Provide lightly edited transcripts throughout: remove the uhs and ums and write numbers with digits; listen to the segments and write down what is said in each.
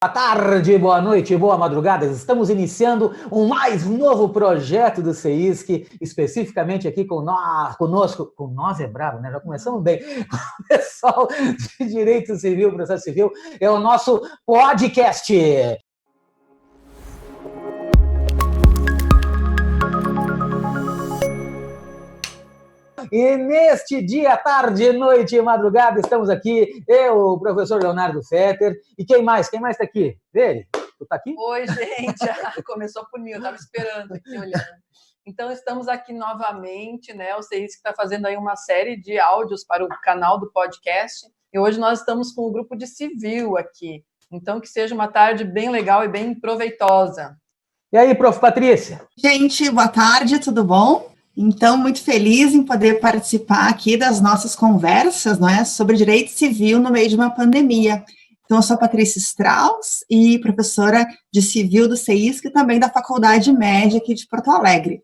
Boa tarde, boa noite, boa madrugada. Estamos iniciando um mais novo projeto do CEISC, especificamente aqui conosco. Com nós é bravo, né? Já começamos bem. O pessoal de Direito Civil, Processo Civil, é o nosso podcast. E neste dia, tarde, noite e madrugada, estamos aqui, eu, o professor Leonardo Fetter, e quem mais? Quem mais está aqui? Ele? Tu está aqui? Oi, gente, começou por mim, eu estava esperando aqui, olhando. Então, estamos aqui novamente, né? O CEISC está fazendo aí uma série de áudios para o canal do podcast, e hoje nós estamos com um grupo de civil aqui. Então, que seja uma tarde bem legal e bem proveitosa. E aí, prof. Patrícia? Gente, boa tarde, tudo bom? Então, muito feliz em poder participar aqui das nossas conversas, não é, sobre direito civil no meio de uma pandemia. Então, eu sou a Patrícia Strauss e professora de civil do CEISC e também da Faculdade Média aqui de Porto Alegre.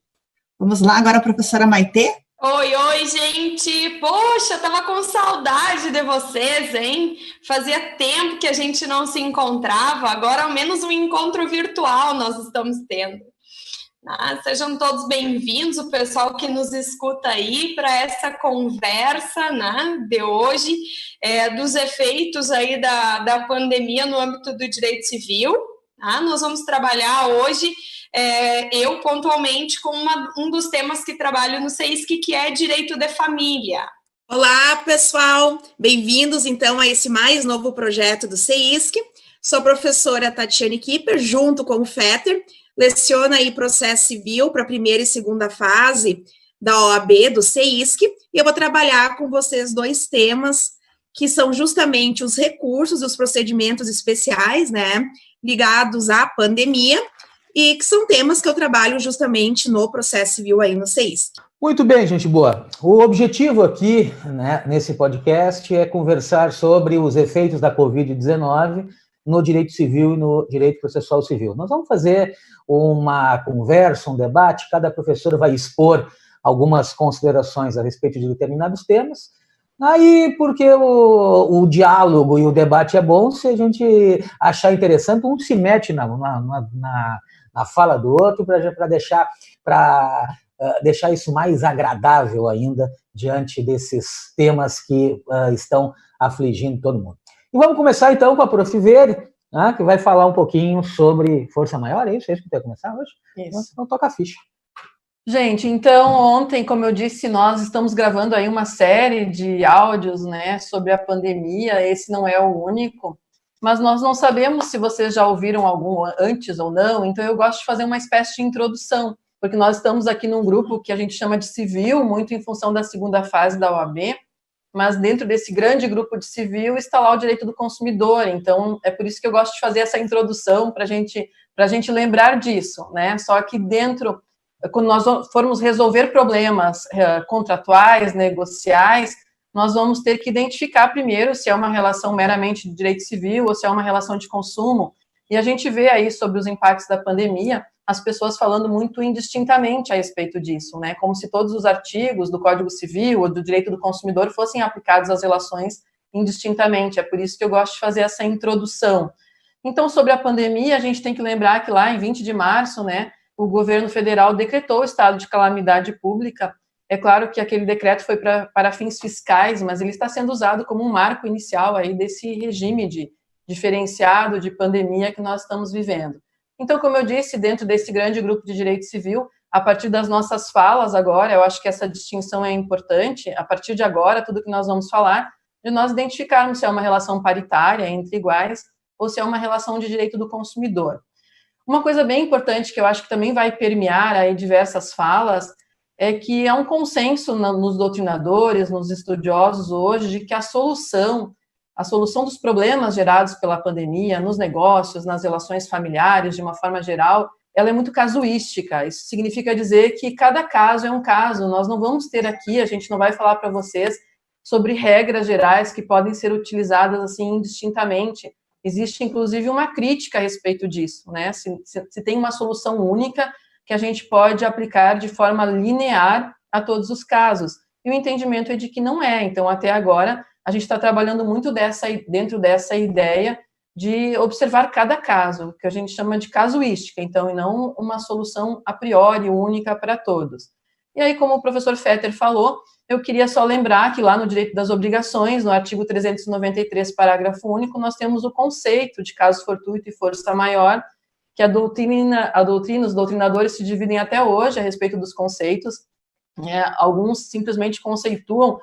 Vamos lá agora, professora Maitê? Oi, gente! Poxa, tava com saudade de vocês, hein? Fazia tempo que a gente não se encontrava, agora ao menos um encontro virtual nós estamos tendo. Sejam todos bem-vindos, o pessoal que nos escuta aí, para essa conversa, né, de hoje, dos efeitos aí da pandemia no âmbito do direito civil. Tá? Nós vamos trabalhar hoje, eu pontualmente, com um dos temas que trabalho no CEISC, que é direito de família. Olá, pessoal! Bem-vindos, então, a esse mais novo projeto do CEISC. Sou a professora Tatiane Kipper, junto com o Fetter, leciona aí processo civil para a primeira e segunda fase da OAB do CEISC, e eu vou trabalhar com vocês dois temas, que são justamente os recursos e os procedimentos especiais, né, ligados à pandemia, e que são temas que eu trabalho justamente no processo civil aí no CEISC. Muito bem, gente boa. O objetivo aqui, né, nesse podcast, é conversar sobre os efeitos da Covid-19 no direito civil e no direito processual civil. Nós vamos fazer uma conversa, um debate, cada professor vai expor algumas considerações a respeito de determinados temas, aí porque o diálogo e o debate é bom, se a gente achar interessante, um se mete na fala do outro para deixar isso mais agradável ainda diante desses temas que estão afligindo todo mundo. E vamos começar, então, com a Prof. Vere, né, que vai falar um pouquinho sobre força maior, é isso? É isso que vai começar hoje? Isso. Então, toca a ficha. Gente, então, ontem, como eu disse, nós estamos gravando aí uma série de áudios, né, sobre a pandemia. Esse não é o único, mas nós não sabemos se vocês já ouviram algum antes ou não, então eu gosto de fazer uma espécie de introdução, porque nós estamos aqui num grupo que a gente chama de civil, muito em função da segunda fase da OAB, mas dentro desse grande grupo de civil está lá o direito do consumidor, então é por isso que eu gosto de fazer essa introdução para a gente lembrar disso, né? Só que dentro, quando nós formos resolver problemas contratuais, negociais, nós vamos ter que identificar primeiro se é uma relação meramente de direito civil ou se é uma relação de consumo, e a gente vê aí sobre os impactos da pandemia, as pessoas falando muito indistintamente a respeito disso, né? Como se todos os artigos do Código Civil ou do direito do consumidor fossem aplicados às relações indistintamente. É por isso que eu gosto de fazer essa introdução. Então, sobre a pandemia, a gente tem que lembrar que lá em 20 de março, né, o governo federal decretou o estado de calamidade pública. É claro que aquele decreto foi para fins fiscais, mas ele está sendo usado como um marco inicial aí desse regime diferenciado de pandemia que nós estamos vivendo. Então, como eu disse, dentro desse grande grupo de direito civil, a partir das nossas falas agora, eu acho que essa distinção é importante, a partir de agora, tudo que nós vamos falar, de nós identificarmos se é uma relação paritária entre iguais ou se é uma relação de direito do consumidor. Uma coisa bem importante que eu acho que também vai permear aí diversas falas é que há um consenso nos doutrinadores, nos estudiosos hoje, de que a solução dos problemas gerados pela pandemia, nos negócios, nas relações familiares, de uma forma geral, ela é muito casuística. Isso significa dizer que cada caso é um caso. Nós não vamos ter aqui, a gente não vai falar para vocês sobre regras gerais que podem ser utilizadas assim indistintamente. Existe, inclusive, uma crítica a respeito disso, né? Se tem uma solução única que a gente pode aplicar de forma linear a todos os casos. E o entendimento é de que não é. Então, até agora, a gente está trabalhando muito dentro dessa ideia de observar cada caso, que a gente chama de casuística, então, e não uma solução a priori única para todos. E aí, como o professor Fetter falou, eu queria só lembrar que lá no direito das obrigações, no artigo 393, parágrafo único, nós temos o conceito de caso fortuito e força maior, que os doutrinadores se dividem até hoje a respeito dos conceitos. Alguns simplesmente conceituam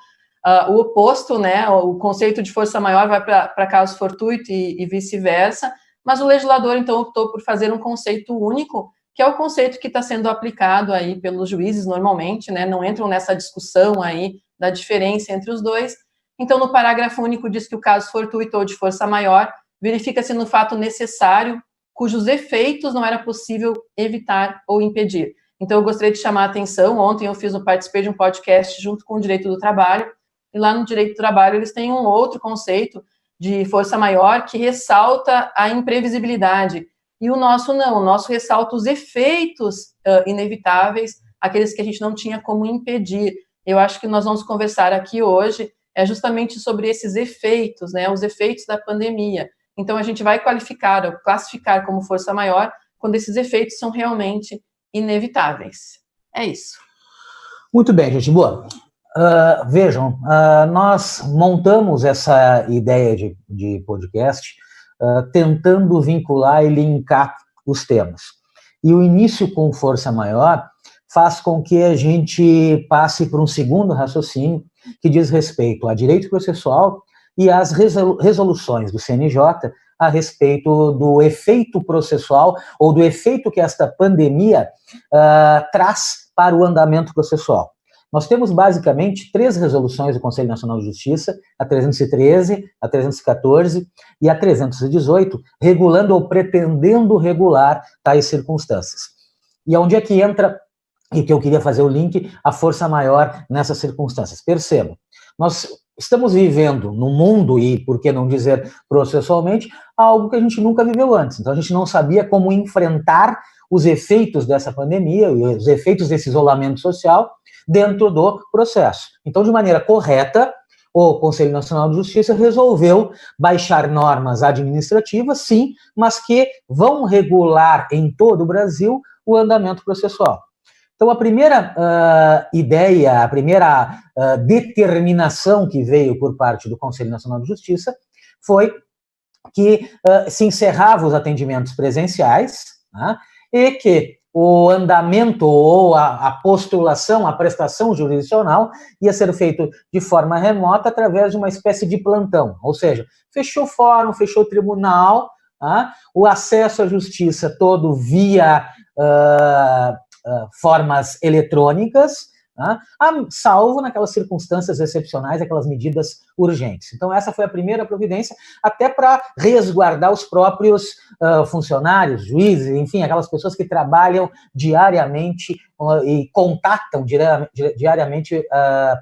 o oposto, né? O conceito de força maior vai para caso fortuito e vice-versa, mas o legislador, então, optou por fazer um conceito único, que é o conceito que está sendo aplicado aí pelos juízes normalmente, né? Não entram nessa discussão aí da diferença entre os dois. Então, no parágrafo único diz que o caso fortuito ou de força maior verifica-se no fato necessário, cujos efeitos não era possível evitar ou impedir. Então, eu gostaria de chamar a atenção, ontem eu participei de um podcast junto com o Direito do Trabalho, e lá no Direito do Trabalho eles têm um outro conceito de força maior que ressalta a imprevisibilidade, e o nosso não, o nosso ressalta os efeitos inevitáveis, aqueles que a gente não tinha como impedir. Eu acho que nós vamos conversar aqui hoje justamente sobre esses efeitos, né, os efeitos da pandemia. Então, a gente vai classificar como força maior quando esses efeitos são realmente inevitáveis. É isso. Muito bem, gente. Boa. Vejam, nós montamos essa ideia de podcast tentando vincular e linkar os temas. E o início com força maior faz com que a gente passe por um segundo raciocínio que diz respeito a direito processual e as resoluções do CNJ a respeito do efeito processual ou do efeito que esta pandemia traz para o andamento processual. Nós temos basicamente 3 resoluções do Conselho Nacional de Justiça, a 313, a 314 e a 318, regulando ou pretendendo regular tais circunstâncias. E onde é que entra, e que eu queria fazer o link, a força maior nessas circunstâncias? Percebam, nós estamos vivendo no mundo, e por que não dizer processualmente, algo que a gente nunca viveu antes. Então, a gente não sabia como enfrentar os efeitos dessa pandemia, os efeitos desse isolamento social dentro do processo. Então, de maneira correta, o Conselho Nacional de Justiça resolveu baixar normas administrativas, sim, mas que vão regular em todo o Brasil o andamento processual. Então, a primeira ideia, a primeira determinação que veio por parte do Conselho Nacional de Justiça foi que se encerravam os atendimentos presenciais, né, e que o andamento ou a postulação, a prestação jurisdicional ia ser feito de forma remota através de uma espécie de plantão, ou seja, fechou o fórum, fechou o tribunal, o acesso à justiça todo via formas eletrônicas, salvo naquelas circunstâncias excepcionais, aquelas medidas urgentes. Então, essa foi a primeira providência, até para resguardar os próprios funcionários, juízes, enfim, aquelas pessoas que trabalham diariamente e contatam diariamente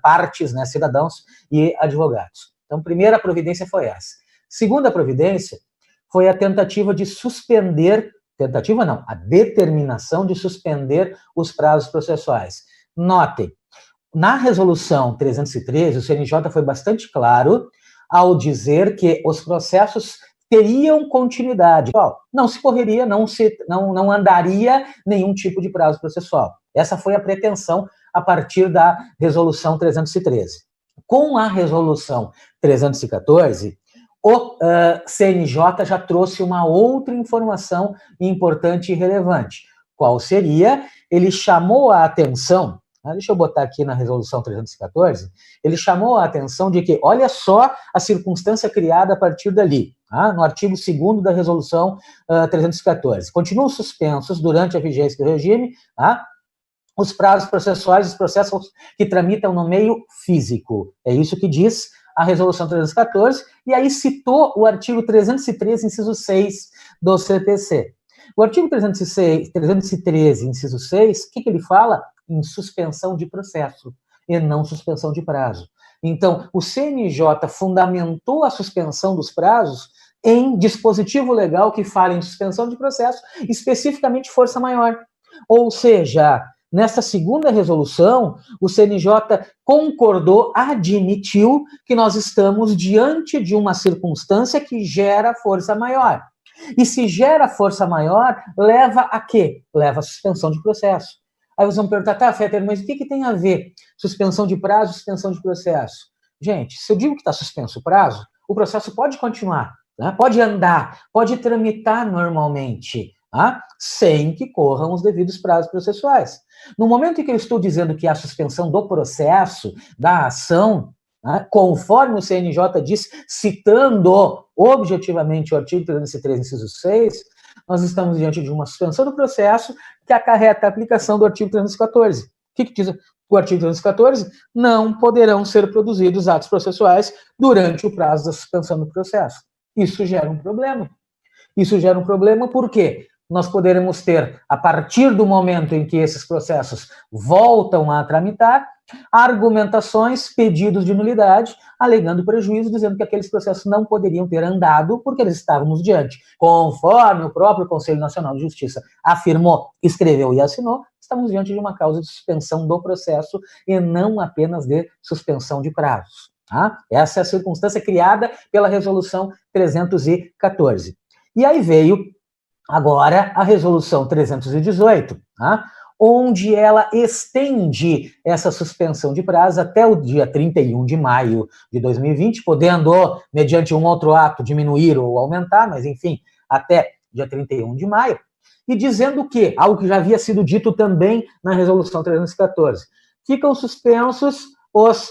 partes, né, cidadãos e advogados. Então, primeira providência foi essa. Segunda providência foi a tentativa de suspender, a determinação de suspender os prazos processuais. Notem, na resolução 313, o CNJ foi bastante claro ao dizer que os processos teriam continuidade. Não se correria, não andaria nenhum tipo de prazo processual. Essa foi a pretensão a partir da resolução 313. Com a resolução 314, o CNJ já trouxe uma outra informação importante e relevante. Qual seria? Ele chamou a atenção, deixa eu botar aqui na resolução 314, ele chamou a atenção de que, olha só a circunstância criada a partir dali, no artigo 2º da resolução 314. Continuam suspensos durante a vigência do regime, os prazos processuais dos processos que tramitam no meio físico. É isso que diz a resolução 314, e aí citou o artigo 313, inciso 6 do CPC. O artigo 313, inciso 6, o que ele fala? Em suspensão de processo, e não suspensão de prazo. Então, o CNJ fundamentou a suspensão dos prazos em dispositivo legal que fala em suspensão de processo, especificamente força maior. Ou seja, nessa segunda resolução, o CNJ concordou, admitiu que nós estamos diante de uma circunstância que gera força maior. E se gera força maior, leva a quê? Leva a suspensão de processo. Aí vocês vão perguntar, tá, Fetter, mas o que tem a ver suspensão de prazo e suspensão de processo? Gente, se eu digo que está suspenso o prazo, o processo pode continuar, né? Pode andar, pode tramitar normalmente, tá? Sem que corram os devidos prazos processuais. No momento em que eu estou dizendo que há suspensão do processo, da ação, né, conforme o CNJ diz, citando objetivamente o artigo 303, inciso 6, nós estamos diante de uma suspensão do processo que acarreta a aplicação do artigo 314. O que diz o artigo 314? Não poderão ser produzidos atos processuais durante o prazo da suspensão do processo. Isso gera um problema. Isso gera um problema por quê? Nós poderemos ter, a partir do momento em que esses processos voltam a tramitar, argumentações, pedidos de nulidade, alegando prejuízo, dizendo que aqueles processos não poderiam ter andado porque eles estávamos diante. Conforme o próprio Conselho Nacional de Justiça afirmou, escreveu e assinou, estamos diante de uma causa de suspensão do processo e não apenas de suspensão de prazos. Tá? Essa é a circunstância criada pela Resolução 314. E aí veio agora a Resolução 318, tá? Onde ela estende essa suspensão de prazo até o dia 31 de maio de 2020, podendo, mediante um outro ato, diminuir ou aumentar, mas enfim, até dia 31 de maio, e dizendo que, algo que já havia sido dito também na Resolução 314, ficam suspensos os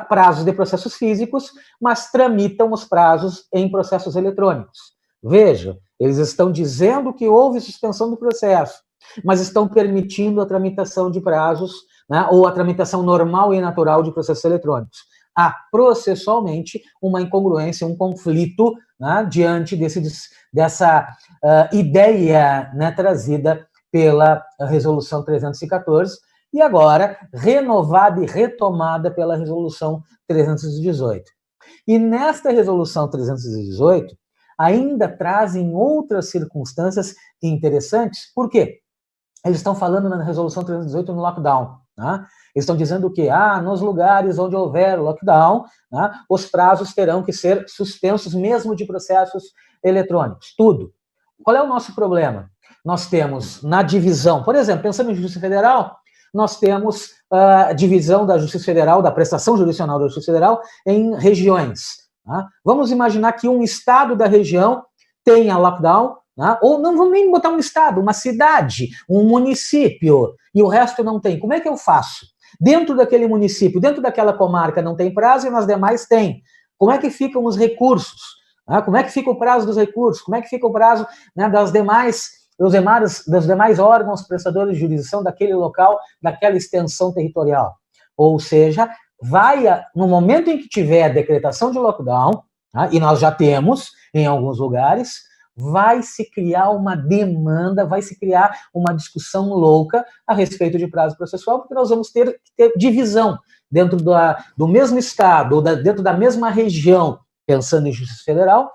prazos de processos físicos, mas tramitam os prazos em processos eletrônicos. Veja, eles estão dizendo que houve suspensão do processo, mas estão permitindo a tramitação de prazos, né, ou a tramitação normal e natural de processos eletrônicos. Há, processualmente, uma incongruência, um conflito, né, diante dessa ideia, né, trazida pela Resolução 314, e agora renovada e retomada pela Resolução 318. E nesta Resolução 318, ainda trazem outras circunstâncias interessantes. Por quê? Eles estão falando na Resolução 318 no lockdown. Né? Eles estão dizendo que, nos lugares onde houver lockdown, né, os prazos terão que ser suspensos, mesmo de processos eletrônicos. Tudo. Qual é o nosso problema? Nós temos na divisão, por exemplo, pensando em Justiça Federal, nós temos a divisão da Justiça Federal, da prestação jurisdicional da Justiça Federal, em regiões. Tá? Vamos imaginar que um estado da região tenha lockdown, tá? Ou não vamos nem botar um estado, uma cidade, um município, e o resto não tem. Como é que eu faço? Dentro daquele município, dentro daquela comarca não tem prazo e nas demais tem. Como é que ficam os recursos? Tá? Como é que fica o prazo dos recursos? Como é que fica o prazo, né, dos demais órgãos prestadores de jurisdição daquele local, daquela extensão territorial? Ou seja, no momento em que tiver a decretação de lockdown, tá, e nós já temos em alguns lugares, vai se criar uma demanda, vai se criar uma discussão louca a respeito de prazo processual, porque nós vamos ter divisão dentro do mesmo estado, ou dentro da mesma região, pensando em Justiça Federal,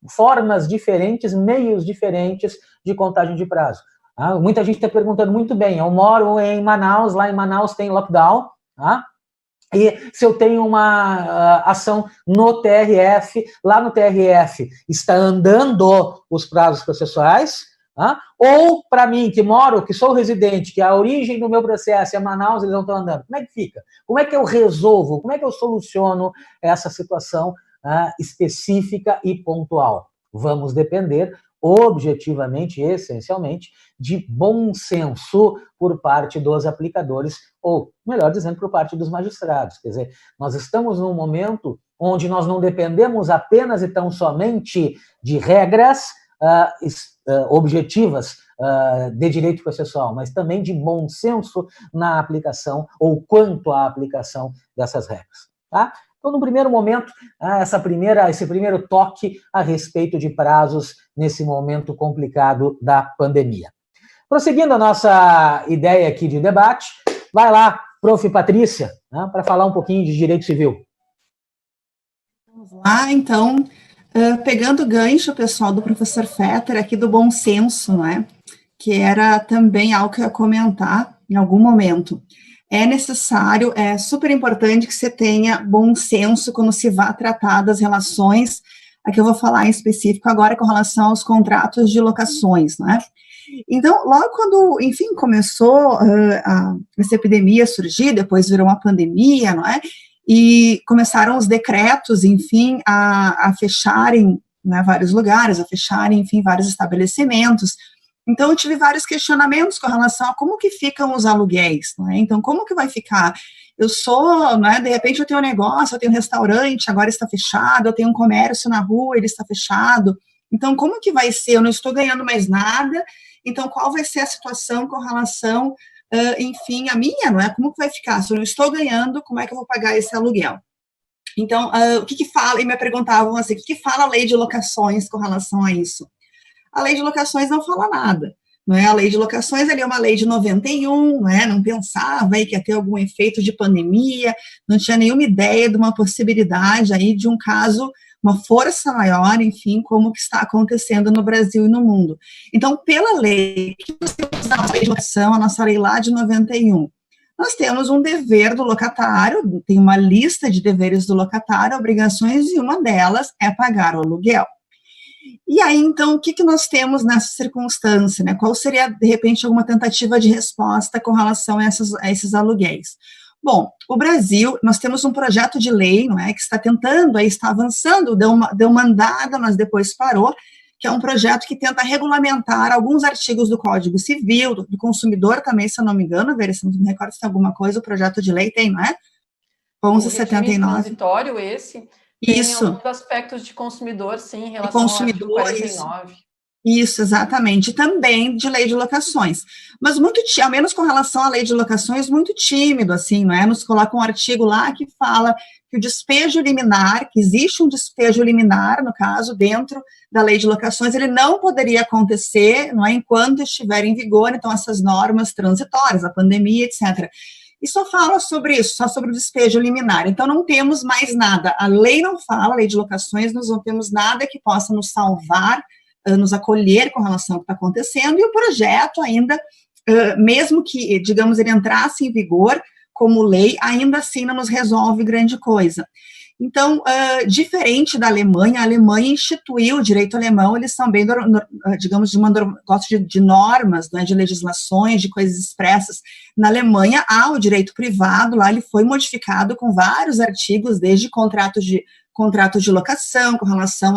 formas diferentes, meios diferentes de contagem de prazo. Tá? Muita gente está perguntando muito bem, eu moro em Manaus, lá em Manaus tem lockdown, tá? E se eu tenho uma ação no TRF, lá no TRF está andando os prazos processuais, tá? Ou para mim, que moro, que sou residente, que a origem do meu processo é Manaus, eles não estão andando. Como é que fica? Como é que eu resolvo? Como é que eu soluciono essa situação específica e pontual? Vamos depender objetivamente, essencialmente, de bom senso por parte dos aplicadores, ou, melhor dizendo, por parte dos magistrados. Quer dizer, nós estamos num momento onde nós não dependemos apenas e tão somente de regras objetivas de direito processual, mas também de bom senso na aplicação, ou quanto à aplicação dessas regras. Tá? Então, no primeiro momento, esse primeiro toque a respeito de prazos nesse momento complicado da pandemia. Prosseguindo a nossa ideia aqui de debate, vai lá, prof. Patrícia, né, para falar um pouquinho de direito civil. Vamos lá, então, pegando o gancho, pessoal, do professor Fetter, aqui do bom senso, né, que era também algo que eu ia comentar, em algum momento. É necessário, é super importante que você tenha bom senso quando se vá tratar das relações, aqui eu vou falar em específico agora com relação aos contratos de locações, né? Então, logo quando, enfim, começou essa epidemia a surgir, depois virou uma pandemia, não é? E começaram os decretos, enfim, a fecharem, né, vários lugares, a fecharem, enfim, vários estabelecimentos. Então, eu tive vários questionamentos com relação a como que ficam os aluguéis, não é? Então, como que vai ficar? Eu sou, né, de repente eu tenho um negócio, eu tenho um restaurante, agora está fechado, eu tenho um comércio na rua, ele está fechado. Então, como que vai ser? Eu não estou ganhando mais nada, então qual vai ser a situação com relação, enfim, a minha, não é? Como que vai ficar? Se eu não estou ganhando, como é que eu vou pagar esse aluguel? Então, o que fala, e me perguntavam assim, o que fala a lei de locações com relação a isso? A lei de locações não fala nada, não é? A lei de locações ali é uma lei de 91, não é? Não pensava aí que ia ter algum efeito de pandemia, não tinha nenhuma ideia de uma possibilidade aí de um caso, uma força maior, enfim, como que está acontecendo no Brasil e no mundo. Então, pela lei, que nós temos na lei de locação, a nossa lei lá de 91, nós temos um dever do locatário, tem uma lista de deveres do locatário, obrigações, e uma delas é pagar o aluguel. E aí, então, o que nós temos nessa circunstância, né? Qual seria, de repente, alguma tentativa de resposta com relação a esses aluguéis? Bom, o Brasil, nós temos um projeto de lei, não é, que está tentando, aí está avançando, deu uma andada, mas depois parou, que é um projeto que tenta regulamentar alguns artigos do Código Civil, do consumidor também, se eu não me engano, ver se não me recordo se tem alguma coisa, o projeto de lei tem, não é? 1179. Transitório esse. Isso. Tem alguns aspectos de consumidor, sim, em relação ao artigo 49. Isso, exatamente. E também de lei de locações. Mas muito, ao menos com relação à lei de locações, muito tímido, assim, não é? Nos coloca um artigo lá que fala que o despejo liminar, que existe um despejo liminar, no caso, dentro da lei de locações, ele não poderia acontecer, não é? Enquanto estiver em vigor, então, essas normas transitórias, a pandemia, etc., e só fala sobre isso, só sobre o despejo liminar. Então, não temos mais nada. A lei não fala, a lei de locações, nós não temos nada que possa nos salvar, nos acolher com relação ao que está acontecendo, e o projeto ainda, mesmo que, digamos, ele entrasse em vigor como lei, ainda assim não nos resolve grande coisa. Então, diferente da Alemanha, a Alemanha instituiu o direito alemão, eles são bem, digamos, gostam de normas, né, de legislações, de coisas expressas. Na Alemanha, há o direito privado, lá ele foi modificado com vários artigos, desde contratos de locação, com relação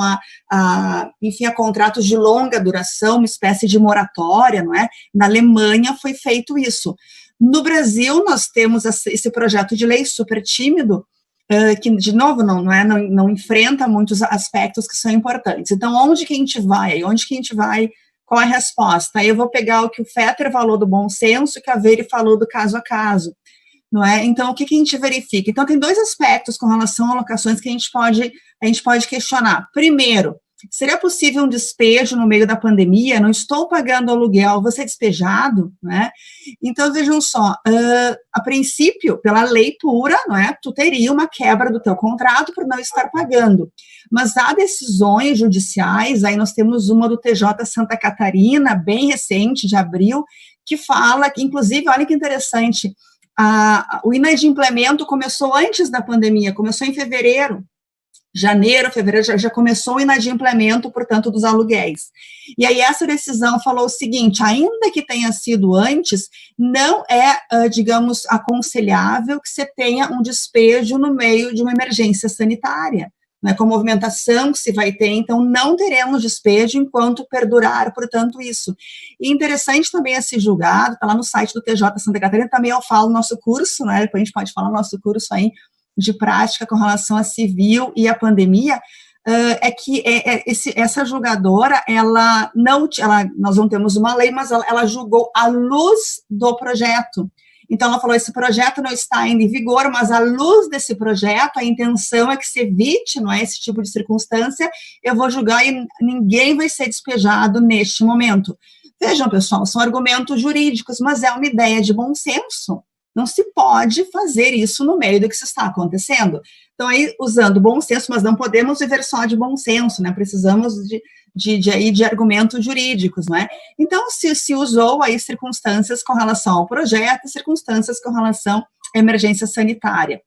enfim, a contratos de longa duração, uma espécie de moratória, não é? Na Alemanha foi feito isso. No Brasil, nós temos esse projeto de lei super tímido, que, de novo, não enfrenta muitos aspectos que são importantes. Então, onde que a gente vai? Qual é a resposta? Aí eu vou pegar o que o Fetter falou do bom senso, e que a Veri falou do caso a caso, não é? Então, o que a gente verifica? Então, tem dois aspectos com relação a locações que a gente pode questionar. Primeiro, seria possível um despejo no meio da pandemia? Não estou pagando aluguel, vou ser despejado, né? Então, vejam só, a princípio, pela lei pura, não é? Tu teria uma quebra do teu contrato por não estar pagando. Mas há decisões judiciais, aí nós temos uma do TJ Santa Catarina, bem recente, de abril, que fala, que inclusive, olha que interessante, o inadimplemento começou antes da pandemia, começou em fevereiro, fevereiro, já começou o inadimplemento, portanto, dos aluguéis. E aí essa decisão falou o seguinte, ainda que tenha sido antes, não é, digamos, aconselhável que você tenha um despejo no meio de uma emergência sanitária, né, com a movimentação que se vai ter, então não teremos despejo enquanto perdurar, portanto, isso. E interessante também esse julgado, está lá no site do TJ Santa Catarina, também eu falo no nosso curso, né, depois a gente pode falar no nosso curso aí, de prática com relação a civil e a pandemia, é que essa julgadora, nós não temos uma lei, mas ela julgou à luz do projeto. Então, ela falou, esse projeto não está ainda em vigor, mas à luz desse projeto, a intenção é que se evite, não é, esse tipo de circunstância, eu vou julgar e ninguém vai ser despejado neste momento. Vejam, pessoal, são argumentos jurídicos, mas é uma ideia de bom senso. Não se pode fazer isso no meio do que se está acontecendo. Então, aí, usando bom senso, mas não podemos viver só de bom senso, né? Precisamos de argumentos jurídicos, né? Então, se usou aí circunstâncias com relação ao projeto, circunstâncias com relação à emergência sanitária.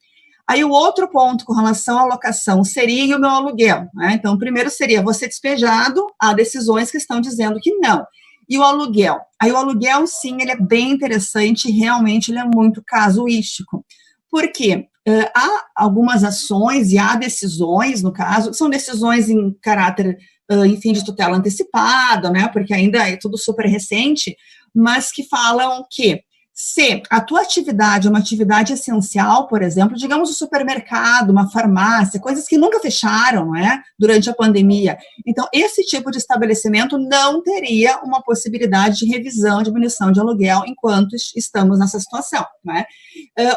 Aí, o outro ponto com relação à locação seria o meu aluguel, né? Então, primeiro seria você despejado, há decisões que estão dizendo que não. E o aluguel? Aí, o aluguel, sim, ele é bem interessante, realmente ele é muito casuístico. Por quê? Há algumas ações e há decisões, no caso, são decisões em caráter, enfim, de tutela antecipada, né, porque ainda é tudo super recente, mas que falam que se a tua atividade é uma atividade essencial, por exemplo, digamos um supermercado, uma farmácia, coisas que nunca fecharam, não é, durante a pandemia, então esse tipo de estabelecimento não teria uma possibilidade de revisão, diminuição de aluguel enquanto estamos nessa situação, né,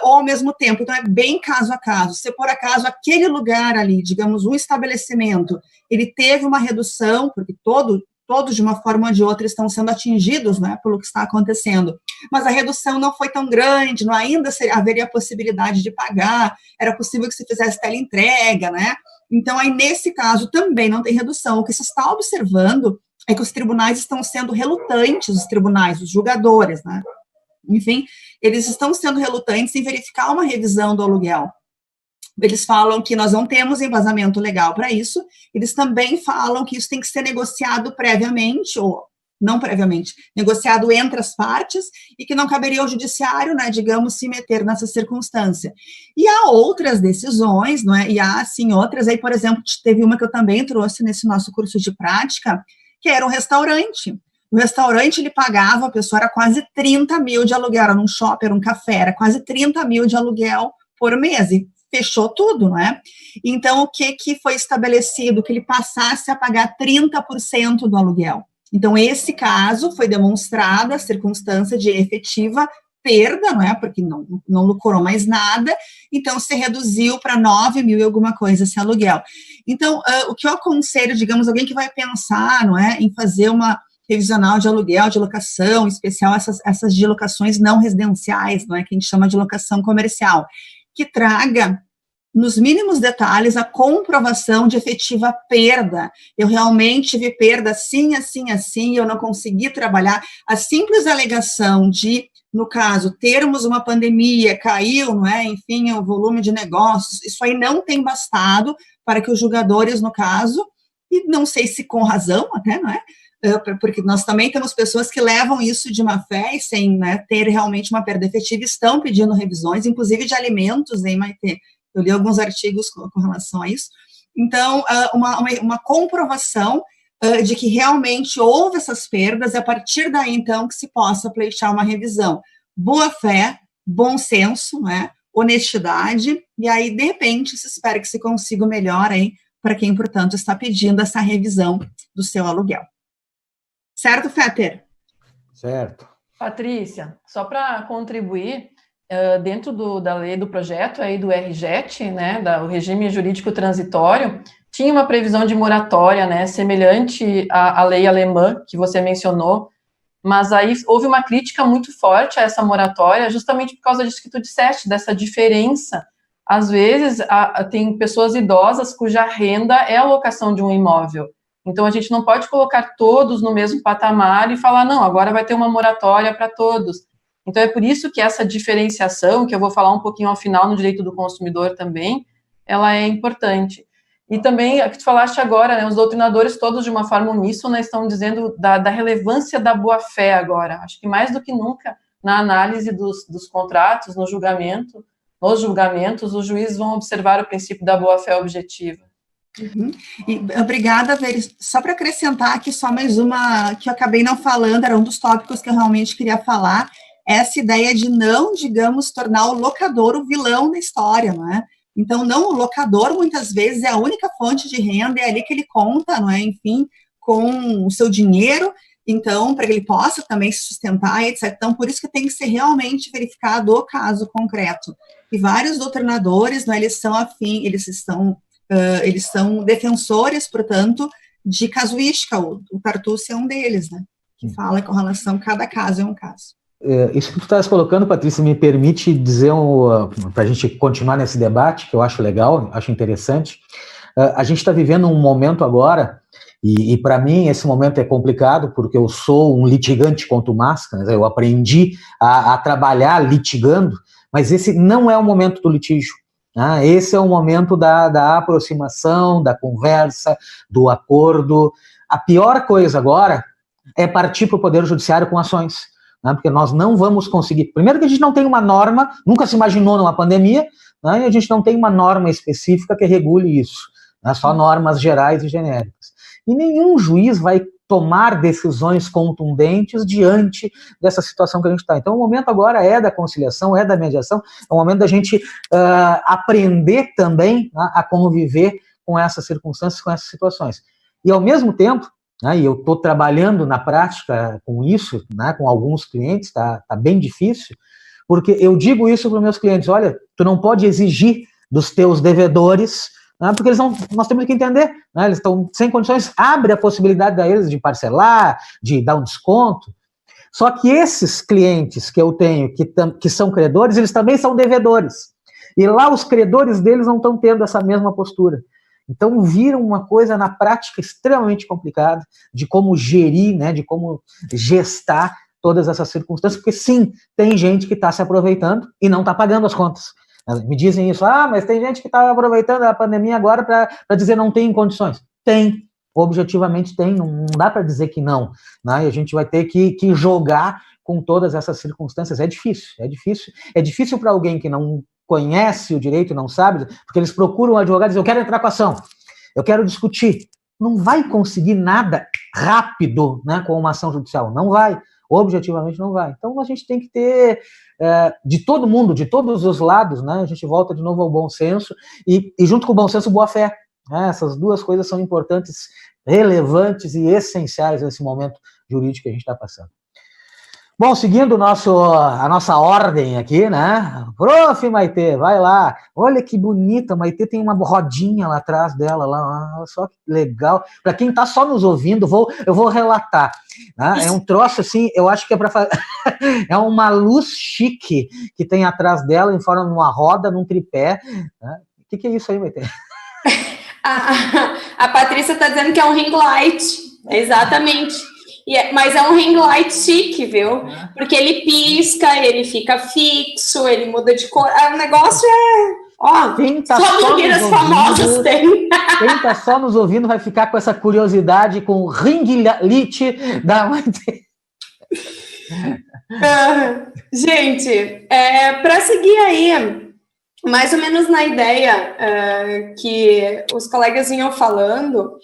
ou ao mesmo tempo, então é bem caso a caso, se por acaso aquele lugar ali, digamos, um estabelecimento, ele teve uma redução, porque todos de uma forma ou de outra estão sendo atingidos, né, pelo que está acontecendo, mas a redução não foi tão grande, não ainda haveria a possibilidade de pagar, era possível que se fizesse teleentrega, né, então aí nesse caso também não tem redução, o que se está observando é que os tribunais estão sendo relutantes, os tribunais, os julgadores, né, enfim, eles estão sendo relutantes em verificar uma revisão do aluguel. Eles falam que nós não temos embasamento legal para isso, eles também falam que isso tem que ser negociado previamente, ou não previamente, negociado entre as partes, e que não caberia ao judiciário, né, digamos, se meter nessa circunstância. E há outras decisões, não é? E há, sim, outras, aí, por exemplo, teve uma que eu também trouxe nesse nosso curso de prática, que era um restaurante. O restaurante, ele pagava, a pessoa era quase 30 mil de aluguel, era num shopping, era um café, era quase 30 mil de aluguel por mês, e fechou tudo, não é? Então, o que foi estabelecido? Que ele passasse a pagar 30% do aluguel. Então, esse caso foi demonstrada a circunstância de efetiva perda, não é? Porque não lucrou mais nada, então se reduziu para 9 mil e alguma coisa esse aluguel. Então, o que eu aconselho, digamos, alguém que vai pensar, não é, em fazer uma revisional de aluguel, de locação, em especial essas de locações não residenciais, não é? Que a gente chama de locação comercial, que traga, nos mínimos detalhes, a comprovação de efetiva perda. Eu realmente tive perda assim, assim, assim, eu não consegui trabalhar. A simples alegação de, no caso, termos uma pandemia, caiu, não é? Enfim, o volume de negócios, isso aí não tem bastado para que os julgadores, no caso, e não sei se com razão até, não é? Porque nós também temos pessoas que levam isso de má fé e sem, né, ter realmente uma perda efetiva, estão pedindo revisões, inclusive de alimentos, hein, Maite? Eu li alguns artigos com relação a isso. Então, uma comprovação de que realmente houve essas perdas, e a partir daí, então, que se possa pleitear uma revisão. Boa fé, bom senso, né, honestidade, e aí, de repente, se espera que se consiga o melhor aí para quem, portanto, está pedindo essa revisão do seu aluguel. Certo, Fetter? Certo. Patrícia, só para contribuir, dentro da lei do projeto aí do RJET, né, o regime jurídico transitório, tinha uma previsão de moratória, né, semelhante à lei alemã que você mencionou, mas aí houve uma crítica muito forte a essa moratória, justamente por causa disso que tu disseste, dessa diferença. Às vezes, tem pessoas idosas cuja renda é a locação de um imóvel. Então, a gente não pode colocar todos no mesmo patamar e falar, não, agora vai ter uma moratória para todos. Então, é por isso que essa diferenciação, que eu vou falar um pouquinho ao final no direito do consumidor também, ela é importante. E também, a que tu falaste agora, né, os doutrinadores todos de uma forma uníssona estão dizendo da relevância da boa-fé agora. Acho que mais do que nunca, na análise dos contratos, nos julgamentos, os juízes vão observar o princípio da boa-fé objetiva. Uhum. E, obrigada, Veris. Só para acrescentar aqui só mais uma que eu acabei não falando, era um dos tópicos que eu realmente queria falar, essa ideia de não, digamos, tornar o locador o vilão da história, não é? Então, não, o locador muitas vezes é a única fonte de renda, é ali que ele conta, não é? Enfim, com o seu dinheiro, então, para que ele possa também se sustentar, etc. Então, por isso que tem que ser realmente verificado o caso concreto. E vários doutrinadores, não é? Eles são eles são defensores, portanto, de casuística, o Tartucci é um deles, né, que fala com relação a cada caso é um caso. Isso que tu estás colocando, Patrícia, me permite dizer, para a gente continuar nesse debate, que eu acho legal, acho interessante. A gente está vivendo um momento agora, e para mim esse momento é complicado, porque eu sou um litigante contumaz, eu aprendi a trabalhar litigando, mas esse não é o momento do litígio. Esse é o momento da aproximação, da conversa, do acordo. A pior coisa agora é partir para o Poder Judiciário com ações, porque nós não vamos conseguir. Primeiro que a gente não tem uma norma, nunca se imaginou numa pandemia, e a gente não tem uma norma específica que regule isso, só normas gerais e genéricas. E nenhum juiz vai tomar decisões contundentes diante dessa situação que a gente está. Então, o momento agora é da conciliação, é da mediação, é o momento da gente aprender também a conviver com essas circunstâncias, com essas situações. E, ao mesmo tempo, e eu estou trabalhando na prática com isso, com alguns clientes, tá bem difícil, porque eu digo isso para os meus clientes: olha, tu não pode exigir dos teus devedores, porque nós temos que entender, eles estão sem condições, abre a possibilidade a eles de parcelar, de dar um desconto. Só que esses clientes que eu tenho, que são credores, eles também são devedores. E lá os credores deles não estão tendo essa mesma postura. Então vira uma coisa na prática extremamente complicada de como gerir, de como gestar todas essas circunstâncias, porque sim, tem gente que está se aproveitando e não está pagando as contas. Me dizem isso: mas tem gente que está aproveitando a pandemia agora para dizer não tem condições. Tem, objetivamente tem, não dá para dizer que não, E a gente vai ter que jogar com todas essas circunstâncias. É difícil para alguém que não conhece o direito, não sabe, porque eles procuram um advogado e dizem: eu quero entrar com a ação, eu quero discutir. Não vai conseguir nada rápido, com uma ação judicial, não vai, objetivamente não vai. Então a gente tem que ter, de todo mundo, de todos os lados, a gente volta de novo ao bom senso, e junto com o bom senso, boa fé. Essas duas coisas são importantes, relevantes e essenciais nesse momento jurídico que a gente está passando. Bom, seguindo a nossa ordem aqui, Prof. Maitê, vai lá. Olha que bonita, Maitê tem uma rodinha lá atrás dela, olha só que legal. Para quem está só nos ouvindo, eu vou relatar. É um troço assim, eu acho que é para fazer. É uma luz chique que tem atrás dela, em forma de uma roda, num tripé. O que é isso aí, Maitê? A Patrícia está dizendo que é um ring light, exatamente. Mas é um ring light chique, viu? Porque ele pisca, ele fica fixo, ele muda de cor. O negócio só blogueiras famosas têm. Quem tá só nos ouvindo vai ficar com essa curiosidade com o ring light da Maitê. Gente, para seguir aí, mais ou menos na ideia que os colegas vinham falando,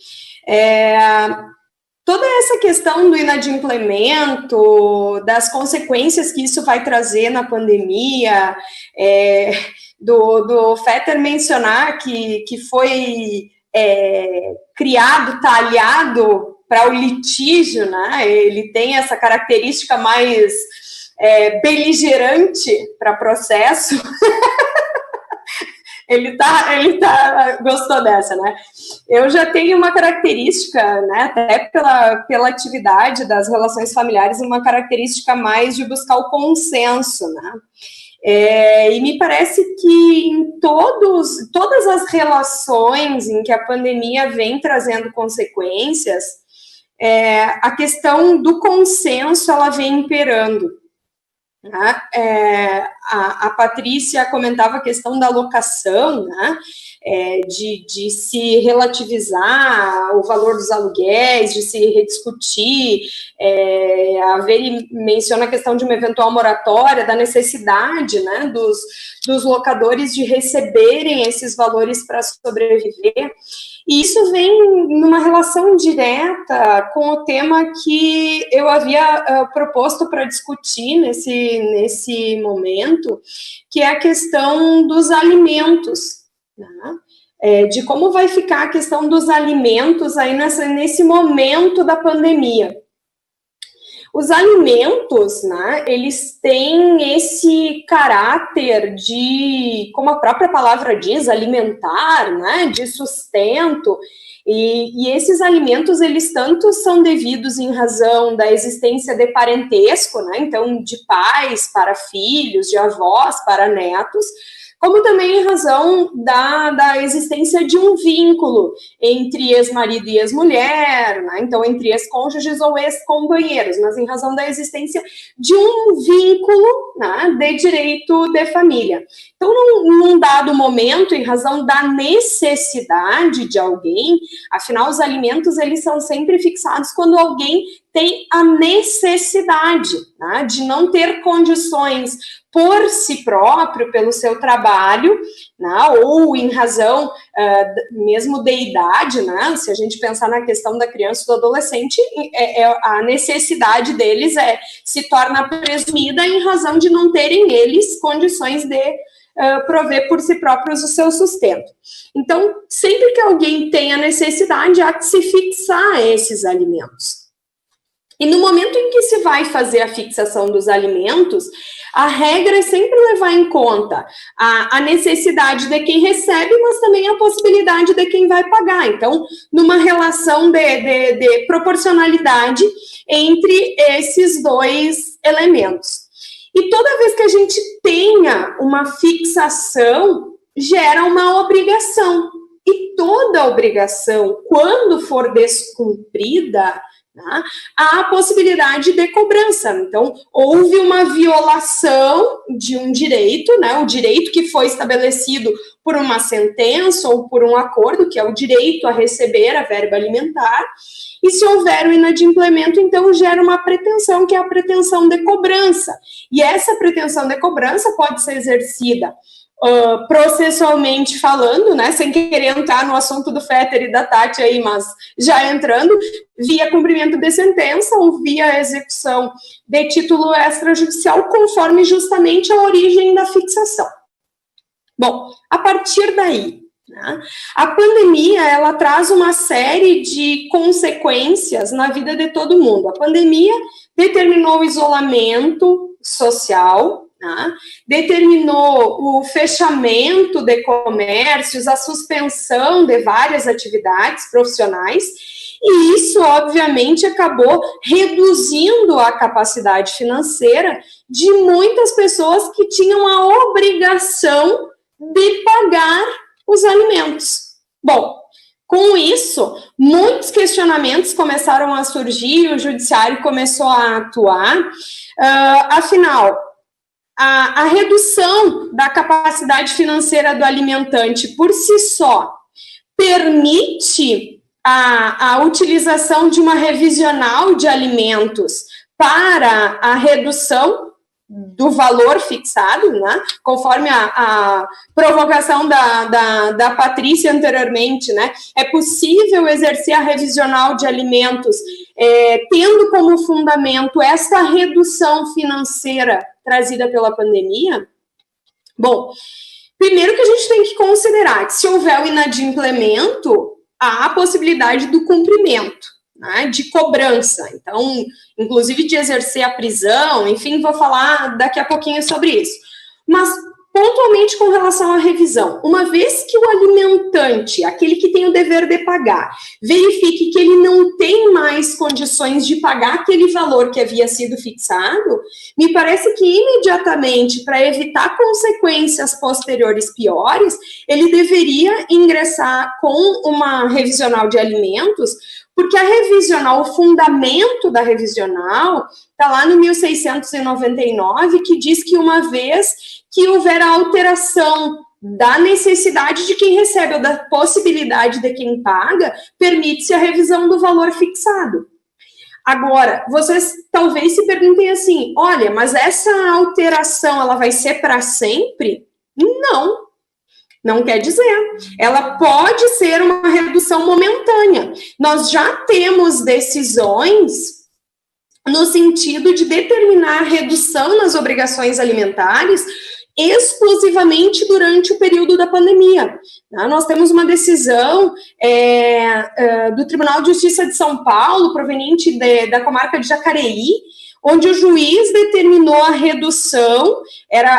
toda essa questão do inadimplemento, das consequências que isso vai trazer na pandemia, do Fetter mencionar que foi criado, talhado para o litígio, Ele tem essa característica mais beligerante para processo. Ele gostou dessa, Eu já tenho uma característica, até pela atividade das relações familiares, uma característica mais de buscar o consenso, e me parece que em todas as relações em que a pandemia vem trazendo consequências, a questão do consenso, ela vem imperando. A Patrícia comentava a questão da locação, de se relativizar o valor dos aluguéis, de se rediscutir, a Veri menciona a questão de uma eventual moratória, da necessidade, dos locadores de receberem esses valores para sobreviver. E isso vem numa relação direta com o tema que eu havia proposto para discutir nesse momento, que é a questão dos alimentos, de como vai ficar a questão dos alimentos aí nesse momento da pandemia. Os alimentos, né, eles têm esse caráter de, como a própria palavra diz, alimentar, né, de sustento, e esses alimentos, eles tanto são devidos em razão da existência de parentesco, né, então de pais para filhos, de avós para netos, como também em razão da existência de um vínculo entre ex-marido e ex-mulher, né? Então entre ex-cônjuges ou ex-companheiros, mas em razão da existência de um vínculo, né, de direito de família. Então, num dado momento, em razão da necessidade de alguém, afinal, os alimentos, eles são sempre fixados quando alguém tem a necessidade, né, de não ter condições por si próprio, pelo seu trabalho, né, ou em razão mesmo de idade, né, se a gente pensar na questão da criança e do adolescente, a necessidade deles se torna presumida em razão de não terem eles condições de prover por si próprios o seu sustento. Então, sempre que alguém tem a necessidade, há que se fixar esses alimentos. E no momento em que se vai fazer a fixação dos alimentos, a regra é sempre levar em conta a necessidade de quem recebe, mas também a possibilidade de quem vai pagar. Então, numa relação de proporcionalidade entre esses dois elementos. E toda vez que a gente tenha uma fixação, gera uma obrigação. E toda obrigação, quando for descumprida, né, há a possibilidade de cobrança. Então, houve uma violação de um direito, né, o direito que foi estabelecido por uma sentença ou por um acordo, que é o direito a receber a verba alimentar, e se houver o inadimplemento, então gera uma pretensão, que é a pretensão de cobrança. E essa pretensão de cobrança pode ser exercida processualmente falando, né, sem querer entrar no assunto do Fetter e da Tati aí, mas já entrando, via cumprimento de sentença ou via execução de título extrajudicial, conforme justamente a origem da fixação. Bom, a partir daí, né, a pandemia, ela traz uma série de consequências na vida de todo mundo. A pandemia determinou o isolamento social, né, determinou o fechamento de comércios, a suspensão de várias atividades profissionais, e isso, obviamente, acabou reduzindo a capacidade financeira de muitas pessoas que tinham a obrigação de pagar os alimentos. Bom, com isso, muitos questionamentos começaram a surgir, o judiciário começou a atuar, afinal, a redução da capacidade financeira do alimentante por si só permite a utilização de uma revisional de alimentos para a redução do valor fixado, né, conforme a provocação da Patrícia anteriormente, né, é possível exercer a revisional de alimentos tendo como fundamento essa redução financeira trazida pela pandemia? Bom, primeiro que a gente tem que considerar que se houver o inadimplemento, há a possibilidade do cumprimento, né, de cobrança, então, inclusive de exercer a prisão, enfim, vou falar daqui a pouquinho sobre isso. Mas, pontualmente com relação à revisão, uma vez que o alimentante, aquele que tem o dever de pagar, verifique que ele não tem mais condições de pagar aquele valor que havia sido fixado, me parece que imediatamente, para evitar consequências posteriores piores, ele deveria ingressar com uma revisional de alimentos, porque a revisional, o fundamento da revisional, está lá no 1699, que diz que uma vez que houver a alteração da necessidade de quem recebe ou da possibilidade de quem paga, permite-se a revisão do valor fixado. Agora, vocês talvez se perguntem assim, olha, mas essa alteração, ela vai ser para sempre? Não. Não quer dizer. Ela pode ser uma redução momentânea. Nós já temos decisões no sentido de determinar a redução nas obrigações alimentares exclusivamente durante o período da pandemia. Nós temos uma decisão do Tribunal de Justiça de São Paulo, proveniente da comarca de Jacareí, onde o juiz determinou a redução,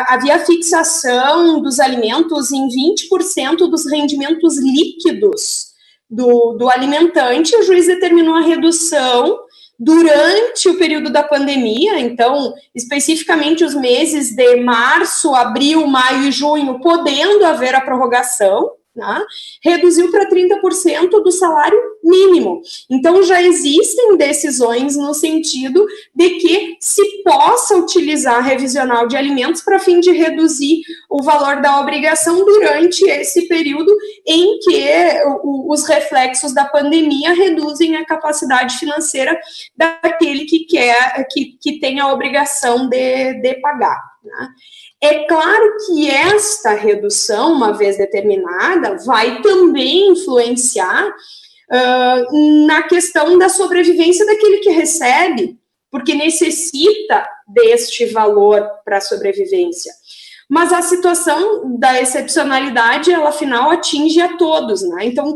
havia fixação dos alimentos em 20% dos rendimentos líquidos do alimentante. O juiz determinou a redução durante o período da pandemia, então, especificamente os meses de março, abril, maio e junho, podendo haver a prorrogação, né? Reduziu para 30% do salário mínimo. Então, já existem decisões no sentido de que se possa utilizar a revisional de alimentos para fim de reduzir o valor da obrigação durante esse período em que os reflexos da pandemia reduzem a capacidade financeira daquele que tem a obrigação de pagar, né? É claro que esta redução, uma vez determinada, vai também influenciar na questão da sobrevivência daquele que recebe, porque necessita deste valor para a sobrevivência. Mas a situação da excepcionalidade, ela afinal atinge a todos, né? Então,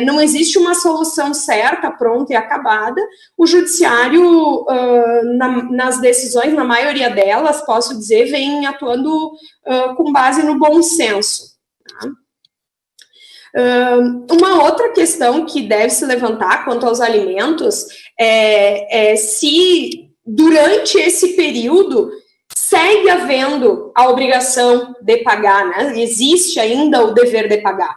não existe uma solução certa, pronta e acabada. O judiciário, nas decisões, na maioria delas, posso dizer, vem atuando com base no bom senso. Tá? Uma outra questão que deve se levantar quanto aos alimentos é se, durante esse período, segue havendo a obrigação de pagar, né? Existe ainda o dever de pagar.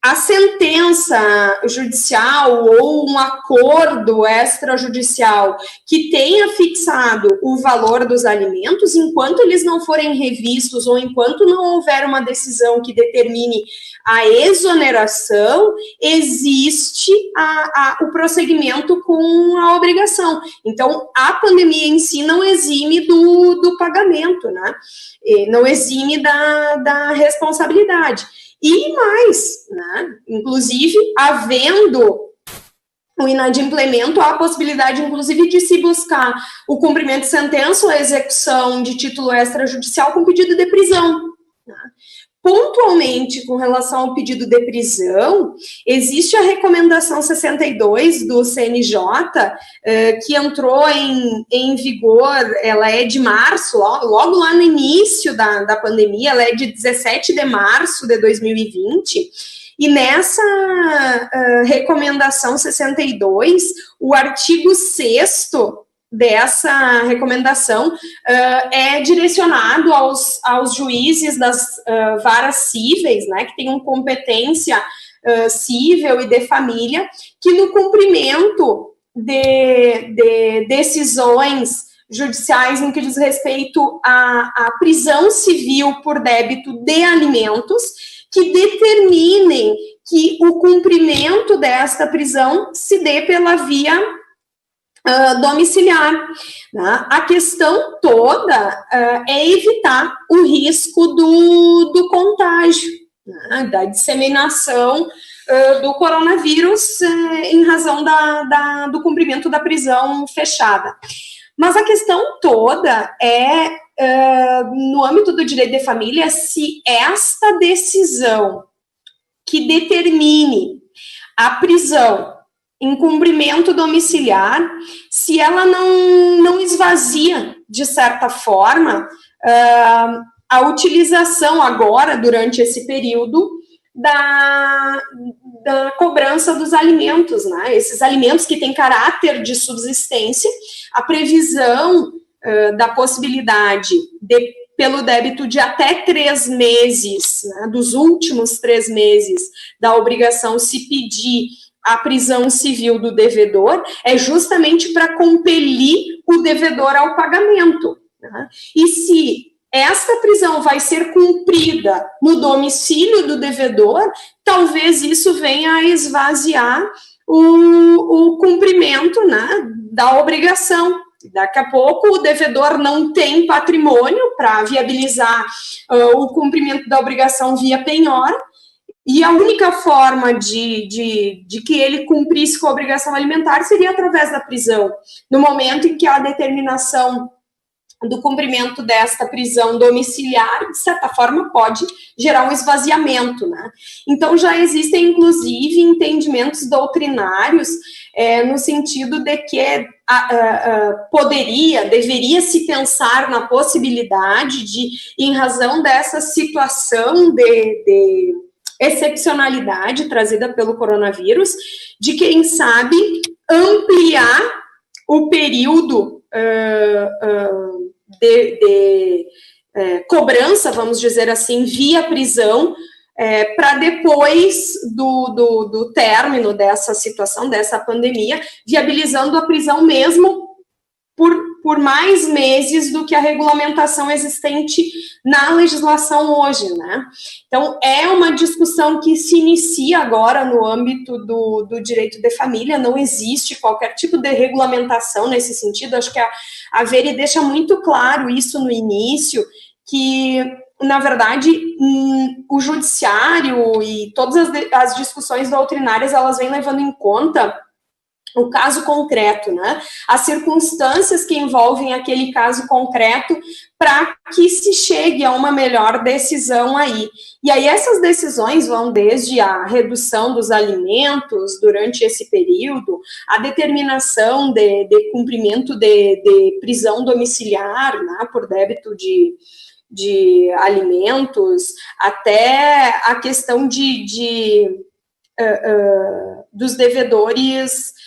A sentença judicial ou um acordo extrajudicial que tenha fixado o valor dos alimentos, enquanto eles não forem revistos ou enquanto não houver uma decisão que determine a exoneração, existe o prosseguimento com a obrigação. Então, a pandemia em si não exime do pagamento, né? Não exime da responsabilidade. E mais, né? Inclusive, havendo o inadimplemento, há a possibilidade, inclusive, de se buscar o cumprimento de sentença ou a execução de título extrajudicial com pedido de prisão, né? Pontualmente, com relação ao pedido de prisão, existe a recomendação 62 do CNJ, que entrou em vigor, ela é de março, logo lá no início da pandemia, ela é de 17 de março de 2020, e nessa recomendação 62, o artigo 6º dessa recomendação é direcionado aos juízes das varas cíveis, né, que tenham competência cível e de família, que no cumprimento de decisões judiciais no que diz respeito à prisão civil por débito de alimentos, que determinem que o cumprimento desta prisão se dê pela via domiciliar, né? A questão toda é evitar o risco do contágio, né? Da disseminação do coronavírus em razão do cumprimento da prisão fechada. Mas a questão toda é, no âmbito do direito de família, se esta decisão que determine a prisão em cumprimento domiciliar, se ela não esvazia, de certa forma, a utilização agora, durante esse período, da cobrança dos alimentos, né? Esses alimentos que têm caráter de subsistência, a previsão da possibilidade pelo débito de até 3 meses, né, dos últimos 3 meses da obrigação se pedir a prisão civil do devedor, é justamente para compelir o devedor ao pagamento, né? E se esta prisão vai ser cumprida no domicílio do devedor, talvez isso venha a esvaziar o cumprimento, né, da obrigação. Daqui a pouco o devedor não tem patrimônio para viabilizar o cumprimento da obrigação via penhora, e a única forma de que ele cumprisse com a obrigação alimentar seria através da prisão. No momento em que a determinação do cumprimento desta prisão domiciliar, de certa forma, pode gerar um esvaziamento, né? Então, já existem, inclusive, entendimentos doutrinários no sentido de que deveria se pensar na possibilidade de, em razão dessa situação de excepcionalidade trazida pelo coronavírus, de, quem sabe, ampliar o período de cobrança, vamos dizer assim, via prisão, para depois do término dessa situação, dessa pandemia, viabilizando a prisão mesmo por mais meses do que a regulamentação existente na legislação hoje, né? Então, é uma discussão que se inicia agora no âmbito do direito de família, não existe qualquer tipo de regulamentação nesse sentido. Acho que a Veri deixa muito claro isso no início, que, na verdade, o judiciário e todas as discussões doutrinárias, elas vêm levando em conta o caso concreto, né? As circunstâncias que envolvem aquele caso concreto para que se chegue a uma melhor decisão aí. E aí essas decisões vão desde a redução dos alimentos durante esse período, a determinação de cumprimento de prisão domiciliar, né, por débito de alimentos, até a questão dos devedores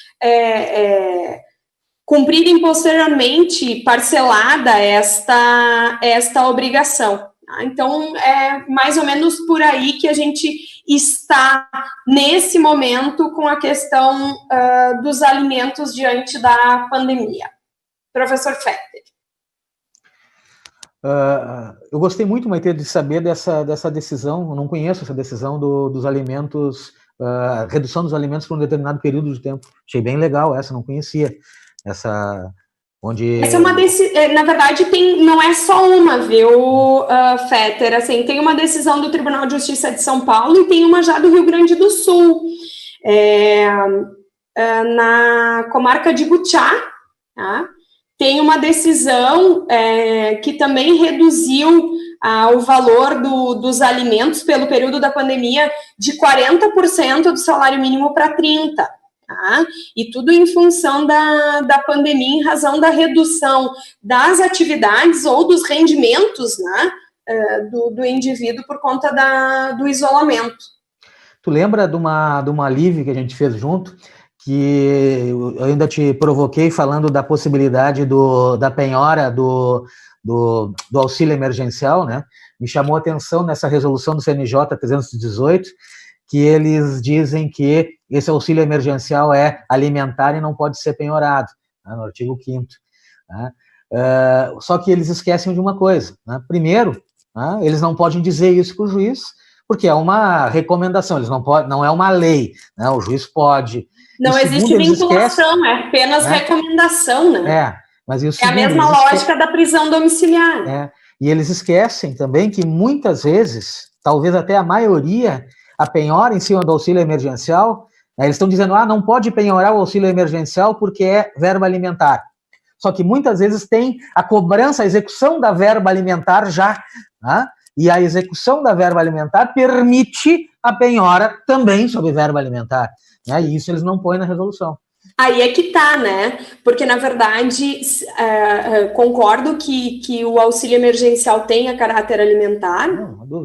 cumprirem posteriormente parcelada esta obrigação. Tá? Então, é mais ou menos por aí que a gente está nesse momento com a questão dos alimentos diante da pandemia. Professor Fetter. Eu gostei muito, Maite, de saber dessa decisão. Eu não conheço essa decisão dos alimentos, redução dos alimentos por um determinado período de tempo. Achei bem legal essa, não conhecia. Essa é uma decisão, na verdade, não é só uma, viu, Fetter? Assim, tem uma decisão do Tribunal de Justiça de São Paulo e tem uma já do Rio Grande do Sul, na comarca de Butiá, tá? Tem uma decisão que também reduziu o valor dos alimentos pelo período da pandemia de 40% do salário mínimo para 30%. Tá? E tudo em função da pandemia, em razão da redução das atividades ou dos rendimentos, né, do indivíduo por conta do isolamento. Tu lembra de uma live que a gente fez junto, que eu ainda te provoquei falando da possibilidade da penhora do auxílio emergencial, né? Me chamou a atenção nessa resolução do CNJ 318, que eles dizem que esse auxílio emergencial é alimentar e não pode ser penhorado, né, no artigo 5º. Né? Só que eles esquecem de uma coisa. Né? Primeiro, né, eles não podem dizer isso para o juiz, porque é uma recomendação, eles não é uma lei. Né? O juiz pode. Não existe vinculação, é apenas recomendação. Né? Mas a mesma lógica da prisão domiciliar. E eles esquecem também que muitas vezes, talvez até a maioria, a penhora em cima do auxílio emergencial, eles estão dizendo, não pode penhorar o auxílio emergencial porque é verba alimentar. Só que muitas vezes tem a cobrança, a execução da verba alimentar já, né? E a execução da verba alimentar permite a penhora também sobre verba alimentar, né? E isso eles não põem na resolução. Aí é que tá, né? Porque, na verdade, concordo que o auxílio emergencial tenha caráter alimentar,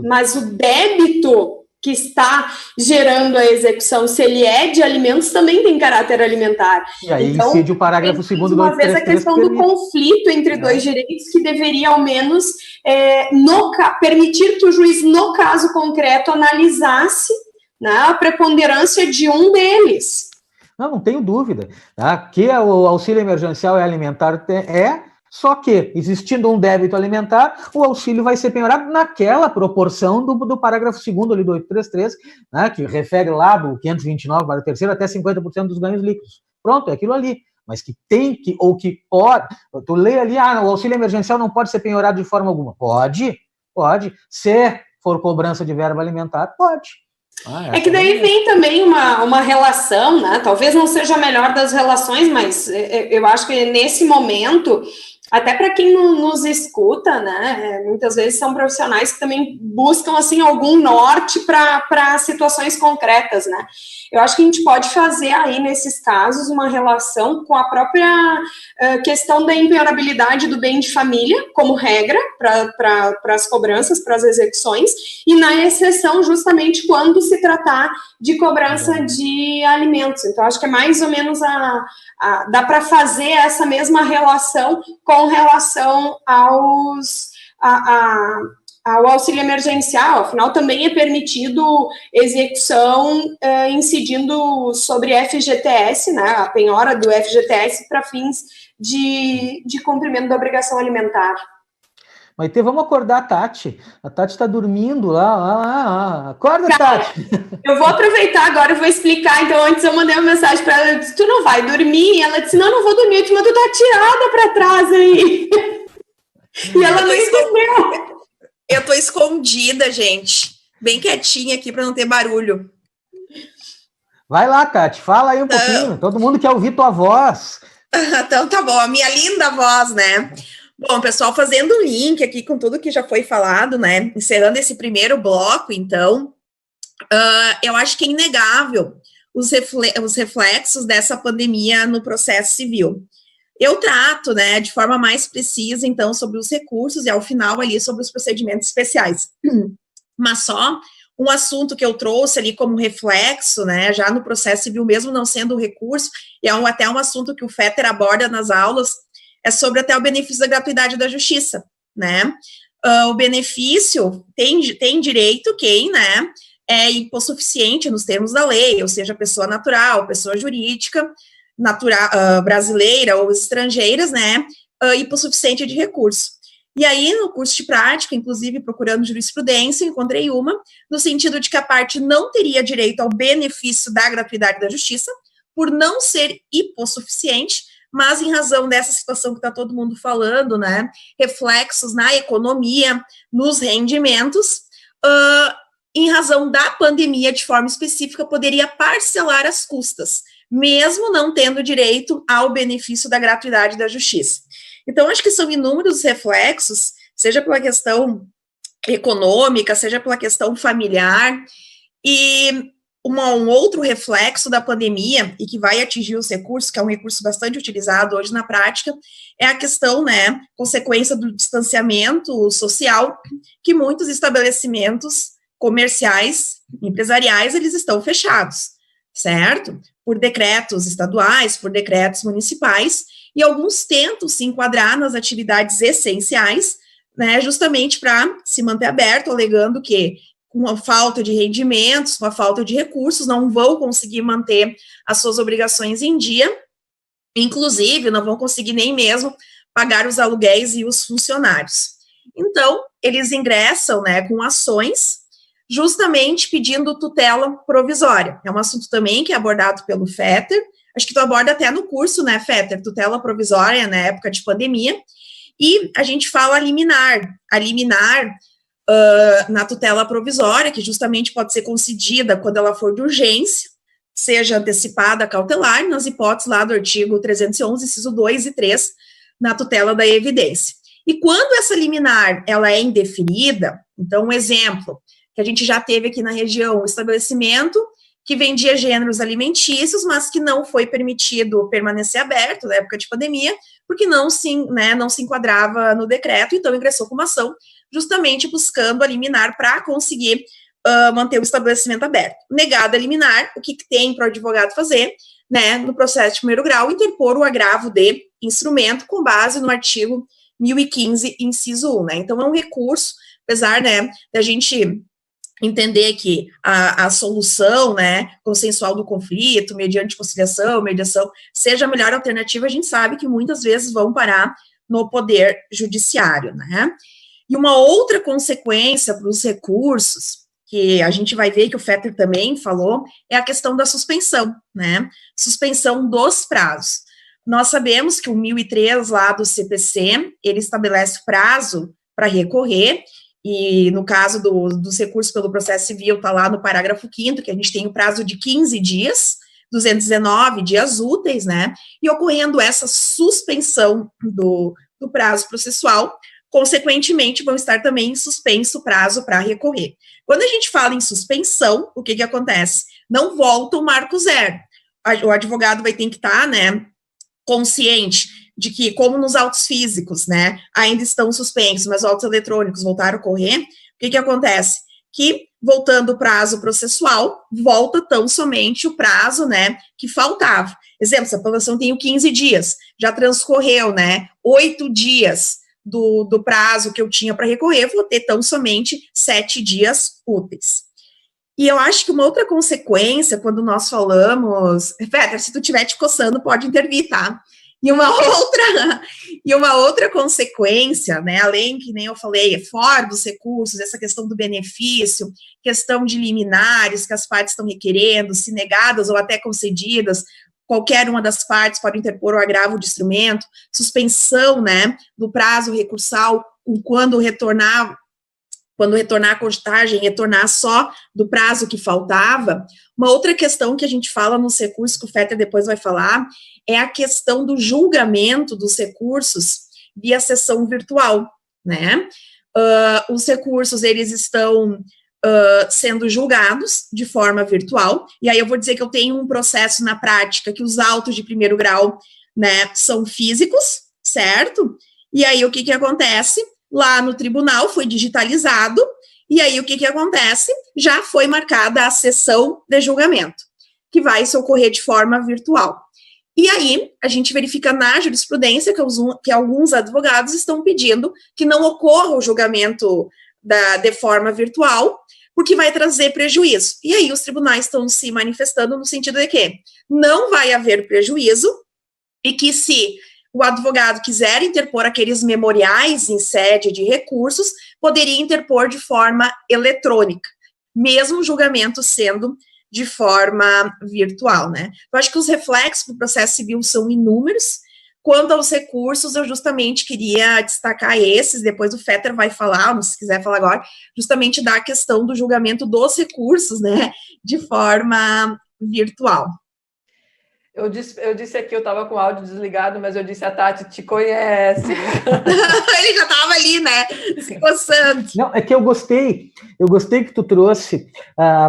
mas o débito que está gerando a execução, se ele é de alimentos, também tem caráter alimentar. E aí então, incide o parágrafo 2º do uma vez a questão do conflito entre dois direitos, que deveria, ao menos, permitir que o juiz, no caso concreto, analisasse, né, a preponderância de um deles. Não tenho dúvida. Tá? Que o auxílio emergencial é alimentar, só que, existindo um débito alimentar, o auxílio vai ser penhorado naquela proporção do parágrafo 2º ali do 833, né, que refere lá do 529 para o terceiro até 50% dos ganhos líquidos. Pronto, é aquilo ali. Mas que tem que, ou que pode, tu lê ali, o auxílio emergencial não pode ser penhorado de forma alguma. Pode. Se for cobrança de verba alimentar, pode. É que daí vem também uma relação, né? Talvez não seja a melhor das relações, mas eu acho que nesse momento Até para quem nos escuta, né, muitas vezes são profissionais que também buscam, assim, algum norte para situações concretas, né. Eu acho que a gente pode fazer aí, nesses casos, uma relação com a própria questão da impenhorabilidade do bem de família, como regra, para as cobranças, para as execuções, e na exceção, justamente, quando se tratar de cobrança de alimentos. Então, acho que é mais ou menos dá para fazer essa mesma relação com relação ao auxílio emergencial. Afinal, também é permitido execução incidindo sobre FGTS, né, a penhora do FGTS para fins de cumprimento da obrigação alimentar. Maite, vamos acordar a Tati. A Tati está dormindo lá. Acorda, Cara, Tati. Eu vou aproveitar agora e vou explicar. Então, antes eu mandei uma mensagem para ela, eu disse, tu não vai dormir? E ela disse, não vou dormir. Eu disse, mas tu tá tirada para trás aí. E ela não entendeu. Eu tô escondida, gente. Bem quietinha aqui para não ter barulho. Vai lá, Tati, fala aí um pouquinho. Todo mundo quer ouvir tua voz. Então tá bom, a minha linda voz, né? Bom, pessoal, fazendo um link aqui com tudo que já foi falado, né? Encerrando esse primeiro bloco, então, eu acho que é inegável os reflexos dessa pandemia no processo civil. Eu trato, né, de forma mais precisa, então, sobre os recursos e, ao final, ali, sobre os procedimentos especiais. Mas só um assunto que eu trouxe ali como reflexo, né, já no processo civil, mesmo não sendo um recurso, e é até um assunto que o Fetter aborda nas aulas, é sobre até o benefício da gratuidade da justiça, né? O benefício tem direito quem, né, é hipossuficiente nos termos da lei, ou seja, pessoa natural, pessoa jurídica, brasileira ou estrangeiras, né, hipossuficiente de recurso. E aí, no curso de prática, inclusive procurando jurisprudência, encontrei uma, no sentido de que a parte não teria direito ao benefício da gratuidade da justiça, por não ser hipossuficiente, mas em razão dessa situação que está todo mundo falando, né, reflexos na economia, nos rendimentos, em razão da pandemia, de forma específica, poderia parcelar as custas, mesmo não tendo direito ao benefício da gratuidade da justiça. Então, acho que são inúmeros reflexos, seja pela questão econômica, seja pela questão familiar, e um outro reflexo da pandemia, e que vai atingir os recursos, que é um recurso bastante utilizado hoje na prática, é a questão, né, consequência do distanciamento social, que muitos estabelecimentos comerciais, empresariais, eles estão fechados, certo? Por decretos estaduais, por decretos municipais, e alguns tentam se enquadrar nas atividades essenciais, né, justamente para se manter aberto, alegando que com a falta de rendimentos, com a falta de recursos, não vão conseguir manter as suas obrigações em dia, inclusive não vão conseguir nem mesmo pagar os aluguéis e os funcionários. Então, eles ingressam, né, com ações, justamente pedindo tutela provisória. É um assunto também que é abordado pelo Fetter, acho que tu aborda até no curso, né, Fetter, tutela provisória na época de pandemia, e a gente fala liminar na tutela provisória, que justamente pode ser concedida quando ela for de urgência, seja antecipada, cautelar, nas hipóteses lá do artigo 311, inciso 2 e 3, na tutela da evidência. E quando essa liminar, ela é indeferida, então um exemplo, que a gente já teve aqui na região, um estabelecimento que vendia gêneros alimentícios, mas que não foi permitido permanecer aberto na época de pandemia, porque não se enquadrava no decreto, então ingressou com uma ação, justamente buscando a liminar para conseguir manter o estabelecimento aberto. Negada a liminar, o que tem para o advogado fazer, né, no processo de primeiro grau, interpor o agravo de instrumento com base no artigo 1015, inciso 1, né, então é um recurso, apesar, né, da gente entender que a solução, né, consensual do conflito, mediante conciliação, mediação, seja a melhor alternativa, a gente sabe que muitas vezes vão parar no poder judiciário, né. E uma outra consequência para os recursos, que a gente vai ver que o Fetter também falou, é a questão da suspensão, né, suspensão dos prazos. Nós sabemos que o 1003 lá do CPC, ele estabelece prazo para recorrer, e no caso dos recursos pelo processo civil, está lá no parágrafo 5º, que a gente tem o prazo de 15 dias, 219 dias úteis, né, e ocorrendo essa suspensão do prazo processual, consequentemente, vão estar também em suspenso o prazo para recorrer. Quando a gente fala em suspensão, o que acontece? Não volta o marco zero. O advogado vai ter que estar, né, consciente de que, como nos autos físicos, né, ainda estão suspensos, mas os autos eletrônicos voltaram a ocorrer, o que acontece? Que, voltando o prazo processual, volta tão somente o prazo, né, que faltava. Exemplo, se a apelação tem 15 dias, já transcorreu, né, 8 dias do prazo que eu tinha para recorrer, vou ter tão somente 7 dias úteis. E eu acho que uma outra consequência, quando nós falamos... Petra, se tu estiver te coçando, pode intervir, tá? E uma outra consequência, né, além que nem eu falei, fora dos recursos, essa questão do benefício, questão de liminares que as partes estão requerendo, se negadas ou até concedidas, qualquer uma das partes pode interpor o agravo de instrumento, suspensão, né, do prazo recursal, quando retornar a cogitagem, retornar só do prazo que faltava. Uma outra questão que a gente fala nos recursos, que o Fetter depois vai falar, é a questão do julgamento dos recursos via sessão virtual, né? Os recursos, eles estão sendo julgados de forma virtual, e aí eu vou dizer que eu tenho um processo na prática que os autos de primeiro grau, né, são físicos, certo? E aí o que acontece? Lá no tribunal foi digitalizado, e aí o que acontece? Já foi marcada a sessão de julgamento, que vai se ocorrer de forma virtual. E aí, a gente verifica na jurisprudência que alguns advogados estão pedindo que não ocorra o julgamento de forma virtual, porque vai trazer prejuízo. E aí, os tribunais estão se manifestando no sentido de que não vai haver prejuízo, e que se o advogado quiser interpor aqueles memoriais em sede de recursos, poderia interpor de forma eletrônica, mesmo o julgamento sendo de forma virtual, né? Eu acho que os reflexos do processo civil são inúmeros. Quanto aos recursos, eu justamente queria destacar esses, depois o Fetter vai falar, se quiser falar agora, justamente da questão do julgamento dos recursos, né, de forma virtual. Eu disse aqui, eu estava com o áudio desligado, mas eu disse, a Tati te conhece. Ele já estava ali, né, se coçando. Não, é que eu gostei que tu trouxe,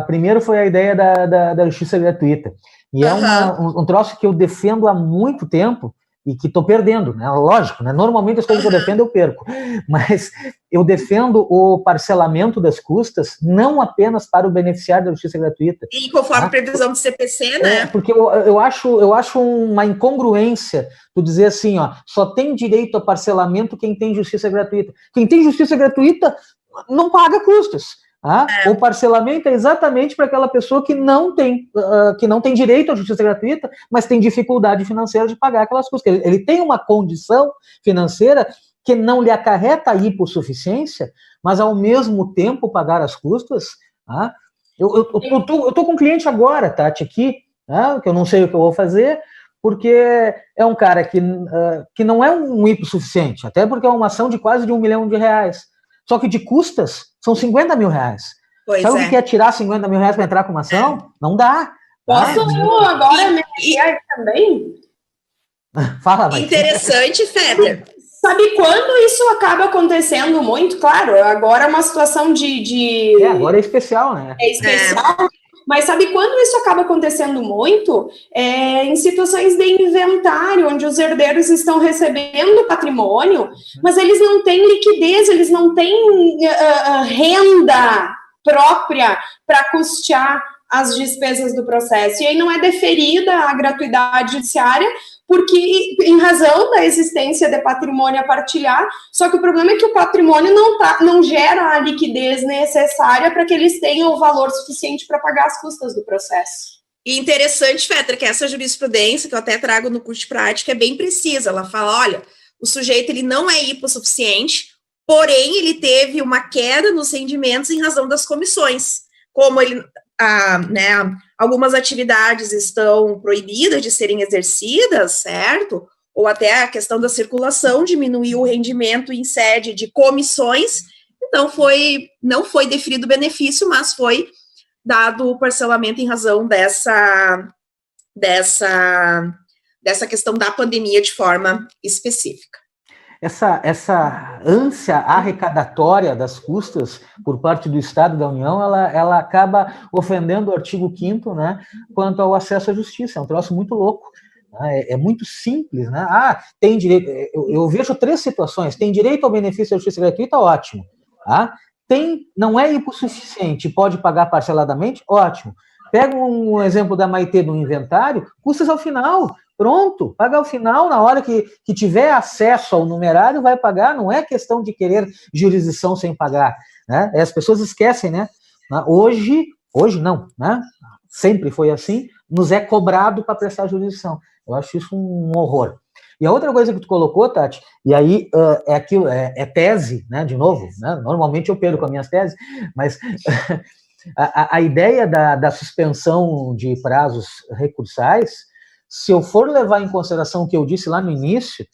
primeiro foi a ideia da justiça gratuita, e é um troço que eu defendo há muito tempo, e que estou perdendo, né? Lógico, né? Normalmente as coisas que eu defendo eu perco, mas eu defendo o parcelamento das custas não apenas para o beneficiário da justiça gratuita. E conforme a previsão do CPC, né? Porque eu acho uma incongruência tu dizer assim, ó, só tem direito a parcelamento quem tem justiça gratuita. Quem tem justiça gratuita não paga custos. O parcelamento é exatamente para aquela pessoa que não tem direito à justiça gratuita, mas tem dificuldade financeira de pagar aquelas custas. Ele tem uma condição financeira que não lhe acarreta a hipossuficiência, mas ao mesmo tempo pagar as custas. Eu tô com um cliente agora, Tati, aqui, que eu não sei o que eu vou fazer, porque é um cara que não é um hipossuficiente, até porque é uma ação de quase de R$1 milhão. Só que de custas são R$50 mil. Sabe o que é tirar R$50 mil para entrar com uma ação? Não dá. Posso agora me aí também? Fala, Mike. Interessante, Fetter. Sabe quando isso acaba acontecendo muito? Claro, agora é uma situação de... agora é especial, né? É especial. Mas sabe quando isso acaba acontecendo muito? Em situações de inventário, onde os herdeiros estão recebendo patrimônio, mas eles não têm liquidez, eles não têm renda própria para custear as despesas do processo. E aí não é deferida a gratuidade judiciária, porque em razão da existência de patrimônio a partilhar, só que o problema é que o patrimônio não gera a liquidez necessária para que eles tenham o valor suficiente para pagar as custas do processo. E interessante, Fetter, que essa jurisprudência, que eu até trago no curso de prática, é bem precisa. Ela fala, olha, o sujeito ele não é hipossuficiente, porém ele teve uma queda nos rendimentos em razão das comissões. Como ele... algumas atividades estão proibidas de serem exercidas, certo? Ou até a questão da circulação diminuiu o rendimento em sede de comissões, então não foi deferido o benefício, mas foi dado o parcelamento em razão dessa questão da pandemia de forma específica. essa ânsia arrecadatória das custas por parte do Estado e da União, ela acaba ofendendo o artigo 5º, né, quanto ao acesso à justiça. É um troço muito louco. É muito simples, né? Tem direito. Eu vejo 3 situações. Tem direito ao benefício da justiça gratuita, ótimo. Tá? Não é hipossuficiente, pode pagar parceladamente, ótimo. Pega um exemplo da Maitê do inventário, custas ao final, pronto, paga ao final, na hora que tiver acesso ao numerário, vai pagar, não é questão de querer jurisdição sem pagar, né? As pessoas esquecem, né? Hoje não, né? Sempre foi assim, nos é cobrado para prestar jurisdição. Eu acho isso um horror. E a outra coisa que tu colocou, Tati, e aí é aquilo, é tese, né, de novo, né? Normalmente eu perco as minhas teses, mas a ideia da suspensão de prazos recursais, se eu for levar em consideração o que eu disse lá no início,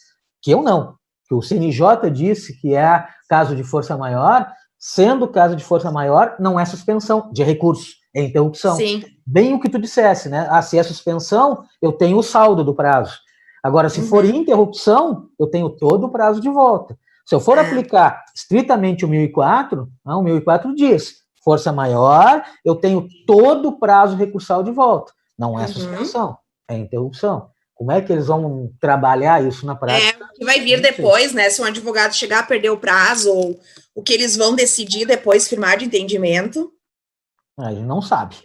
que o CNJ disse que é caso de força maior, sendo caso de força maior, não é suspensão de recurso, é interrupção. Sim. Bem o que tu dissesse, né? Se é suspensão, eu tenho o saldo do prazo. Agora, se for interrupção, eu tenho todo o prazo de volta. Se eu for aplicar estritamente o 1004, o 1004 diz, força maior, eu tenho todo o prazo recursal de volta. Não é suspensão, é interrupção. Como é que eles vão trabalhar isso na prática? O que vai vir depois, né? Se um advogado chegar a perder o prazo, ou o que eles vão decidir depois, firmar de entendimento. A gente não sabe.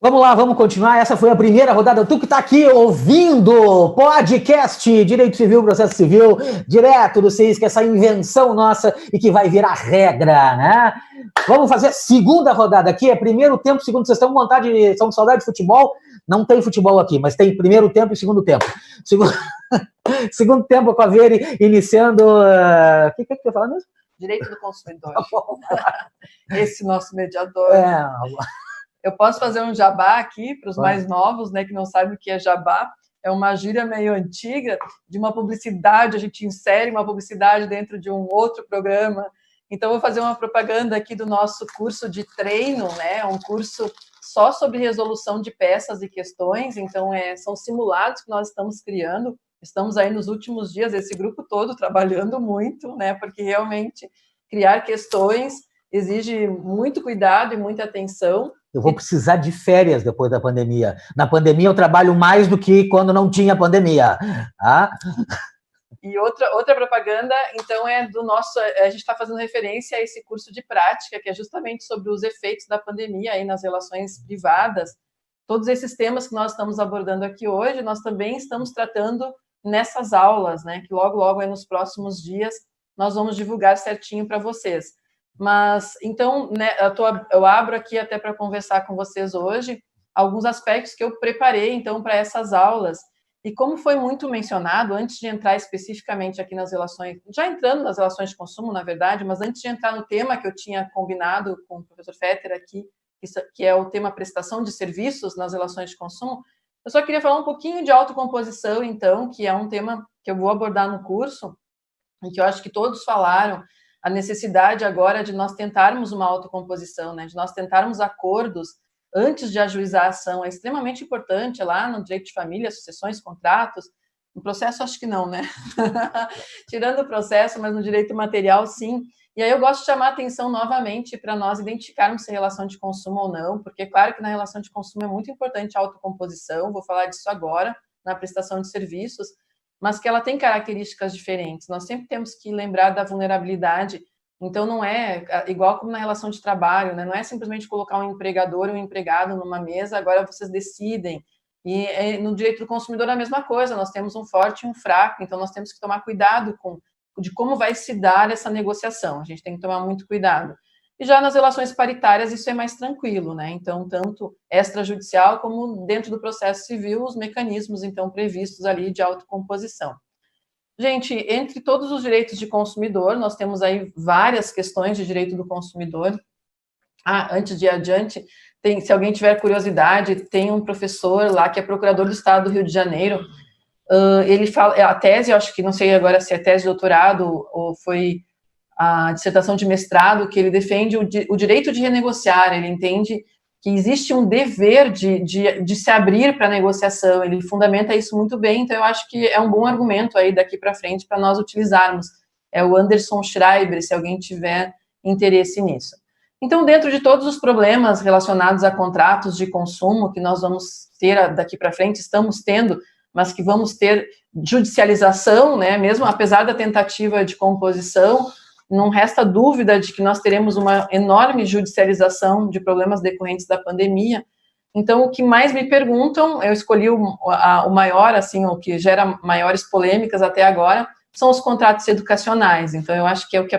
Vamos lá, vamos continuar. Essa foi a primeira rodada. Tu que está aqui ouvindo podcast Direito Civil, Processo Civil, direto do CEISC, essa invenção nossa e que vai virar regra, né? Vamos fazer a segunda rodada aqui. É primeiro tempo, segundo. Vocês estão com vontade, estão com saudade de futebol? Não tem futebol aqui, mas tem primeiro tempo e segundo tempo. Segundo tempo com a Veri iniciando. O que tu ia falar mesmo? Direito do consumidor. Esse nosso mediador. Eu posso fazer um jabá aqui para os mais novos, né, que não sabem o que é jabá. É uma gíria meio antiga de uma publicidade, a gente insere uma publicidade dentro de um outro programa. Então, eu vou fazer uma propaganda aqui do nosso curso de treino, né, um curso só sobre resolução de peças e questões. Então, são simulados que nós estamos criando. Estamos aí nos últimos dias, esse grupo todo, trabalhando muito, né, porque realmente criar questões exige muito cuidado e muita atenção. Eu vou precisar de férias depois da pandemia. Na pandemia eu trabalho mais do que quando não tinha pandemia. E outra propaganda, então, é do nosso... A gente está fazendo referência a esse curso de prática, que é justamente sobre os efeitos da pandemia aí nas relações privadas. Todos esses temas que nós estamos abordando aqui hoje, nós também estamos tratando nessas aulas, né? Que logo aí nos próximos dias nós vamos divulgar certinho para vocês. Mas, então, né, eu abro aqui até para conversar com vocês hoje alguns aspectos que eu preparei, então, para essas aulas. E como foi muito mencionado, antes de entrar especificamente aqui nas relações, já entrando nas relações de consumo, na verdade, mas antes de entrar no tema que eu tinha combinado com o professor Fetter aqui, que é o tema prestação de serviços nas relações de consumo, eu só queria falar um pouquinho de autocomposição, então, que é um tema que eu vou abordar no curso, e que eu acho que todos falaram, a necessidade agora de nós tentarmos uma autocomposição, né, de nós tentarmos acordos antes de ajuizar a ação, é extremamente importante lá no direito de família, sucessões, contratos, no processo acho que não, né, tirando o processo, mas no direito material sim, e aí eu gosto de chamar a atenção novamente para nós identificarmos se é relação de consumo ou não, porque é claro que na relação de consumo é muito importante a autocomposição, vou falar disso agora, na prestação de serviços, mas que ela tem características diferentes. Nós sempre temos que lembrar da vulnerabilidade. Então, não é igual como na relação de trabalho, né? Não é simplesmente colocar um empregador ou um empregado numa mesa, agora vocês decidem. E no direito do consumidor é a mesma coisa, nós temos um forte e um fraco, então nós temos que tomar cuidado de como vai se dar essa negociação. A gente tem que tomar muito cuidado. E já nas relações paritárias isso é mais tranquilo, né? Então, tanto extrajudicial como dentro do processo civil, os mecanismos, então, previstos ali de autocomposição. Gente, entre todos os direitos de consumidor, nós temos aí várias questões de direito do consumidor. Antes de ir adiante, se alguém tiver curiosidade, tem um professor lá que é procurador do Estado do Rio de Janeiro, ele fala, a tese, eu acho que não sei agora se é tese de doutorado ou foi a dissertação de mestrado, que ele defende o direito de renegociar, ele entende que existe um dever de se abrir para a negociação, ele fundamenta isso muito bem, então eu acho que é um bom argumento aí daqui para frente para nós utilizarmos. É o Anderson Schreiber, se alguém tiver interesse nisso. Então, dentro de todos os problemas relacionados a contratos de consumo que nós vamos ter daqui para frente, estamos tendo, mas que vamos ter judicialização, né, mesmo apesar da tentativa de composição, não resta dúvida de que nós teremos uma enorme judicialização de problemas decorrentes da pandemia. Então, o que mais me perguntam, eu escolhi o maior, assim, o que gera maiores polêmicas até agora, são os contratos educacionais. Então, eu acho que é o que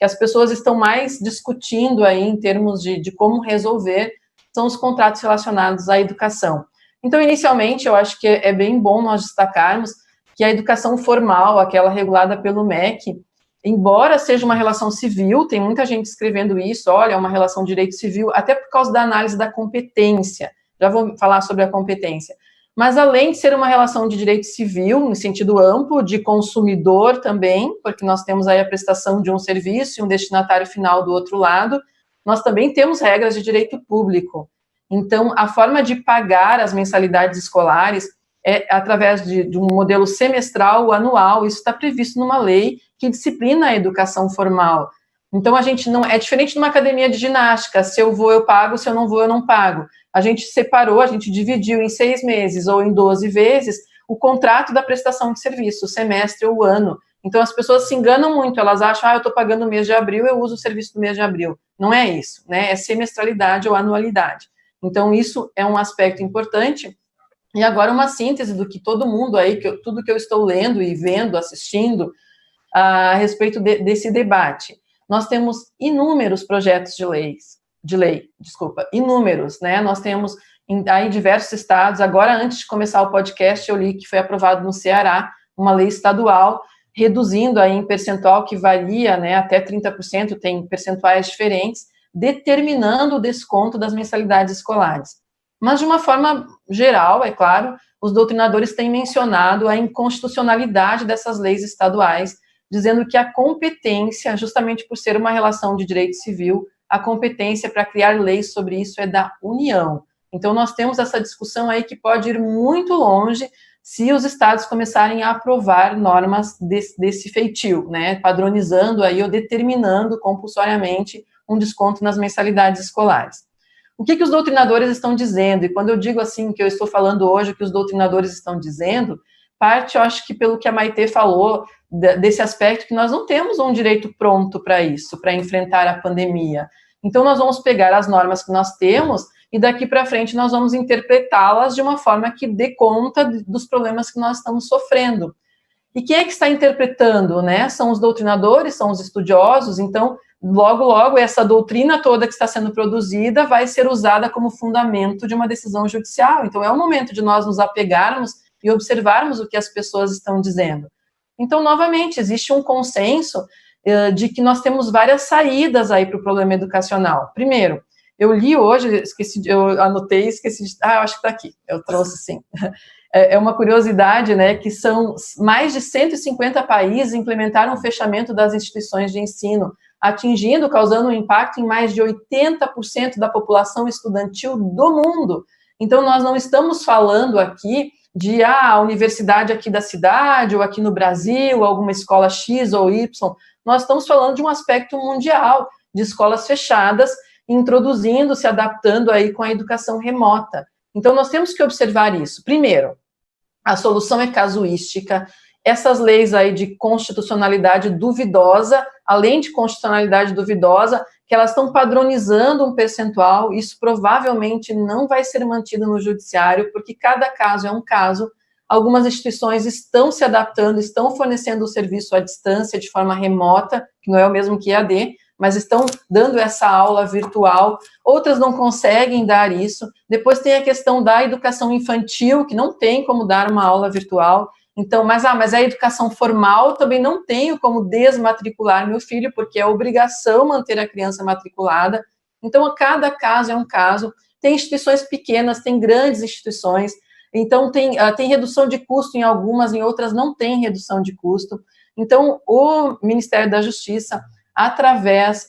as pessoas estão mais discutindo aí em termos de como resolver, são os contratos relacionados à educação. Então, inicialmente, eu acho que é bem bom nós destacarmos que a educação formal, aquela regulada pelo MEC, embora seja uma relação civil, tem muita gente escrevendo isso, olha, é uma relação de direito civil, até por causa da análise da competência, já vou falar sobre a competência, mas além de ser uma relação de direito civil, no sentido amplo, de consumidor também, porque nós temos aí a prestação de um serviço e um destinatário final do outro lado, nós também temos regras de direito público. Então, a forma de pagar as mensalidades escolares é através de um modelo semestral ou anual, isso está previsto numa lei que disciplina a educação formal. Então, a gente não... É diferente de uma academia de ginástica, se eu vou, eu pago, se eu não vou, eu não pago. A gente separou, a gente dividiu em 6 meses ou em 12 vezes o contrato da prestação de serviço, o semestre ou o ano. Então, as pessoas se enganam muito, elas acham, eu estou pagando o mês de abril, eu uso o serviço do mês de abril. Não é isso, né? É semestralidade ou anualidade. Então, isso é um aspecto importante. E agora uma síntese do que todo mundo aí, tudo que eu estou lendo e vendo, assistindo, a respeito desse debate. Nós temos inúmeros projetos de lei, inúmeros, né? Nós temos aí diversos estados, agora antes de começar o podcast, eu li que foi aprovado no Ceará uma lei estadual, reduzindo aí em percentual que varia, né, até 30%, tem percentuais diferentes, determinando o desconto das mensalidades escolares. Mas, de uma forma geral, é claro, os doutrinadores têm mencionado a inconstitucionalidade dessas leis estaduais, dizendo que a competência, justamente por ser uma relação de direito civil, a competência para criar leis sobre isso é da União. Então, nós temos essa discussão aí que pode ir muito longe se os estados começarem a aprovar normas desse feitio, né, padronizando aí ou determinando compulsoriamente um desconto nas mensalidades escolares. O que os doutrinadores estão dizendo? E quando eu digo assim, que eu estou falando hoje, o que os doutrinadores estão dizendo, parte, eu acho que pelo que a Maitê falou, desse aspecto que nós não temos um direito pronto para isso, para enfrentar a pandemia. Então, nós vamos pegar as normas que nós temos e daqui para frente nós vamos interpretá-las de uma forma que dê conta dos problemas que nós estamos sofrendo. E quem é que está interpretando, né? São os doutrinadores, são os estudiosos, então, logo, logo, essa doutrina toda que está sendo produzida vai ser usada como fundamento de uma decisão judicial. Então, é o momento de nós nos apegarmos e observarmos o que as pessoas estão dizendo. Então, novamente, existe um consenso de que nós temos várias saídas aí para o problema educacional. Primeiro, eu li hoje, eu anotei, esqueci de... eu acho que está aqui, eu trouxe sim. É uma curiosidade, né, que são mais de 150 países implementaram o fechamento das instituições de ensino, causando um impacto em mais de 80% da população estudantil do mundo. Então, nós não estamos falando aqui de a universidade aqui da cidade, ou aqui no Brasil, alguma escola X ou Y, nós estamos falando de um aspecto mundial, de escolas fechadas, introduzindo, se adaptando aí com a educação remota. Então, nós temos que observar isso. Primeiro, a solução é casuística. Essas leis aí de constitucionalidade duvidosa, além de constitucionalidade duvidosa, que elas estão padronizando um percentual, isso provavelmente não vai ser mantido no judiciário, porque cada caso é um caso. Algumas instituições estão se adaptando, estão fornecendo o serviço à distância, de forma remota, que não é o mesmo que EAD, mas estão dando essa aula virtual, outras não conseguem dar isso. Depois tem a questão da educação infantil, que não tem como dar uma aula virtual. Então, mas a educação formal também não tenho como desmatricular meu filho, porque é obrigação manter a criança matriculada. Então, cada caso é um caso. Tem instituições pequenas, tem grandes instituições. Então, tem redução de custo em algumas, em outras não tem redução de custo. Então, o Ministério da Justiça através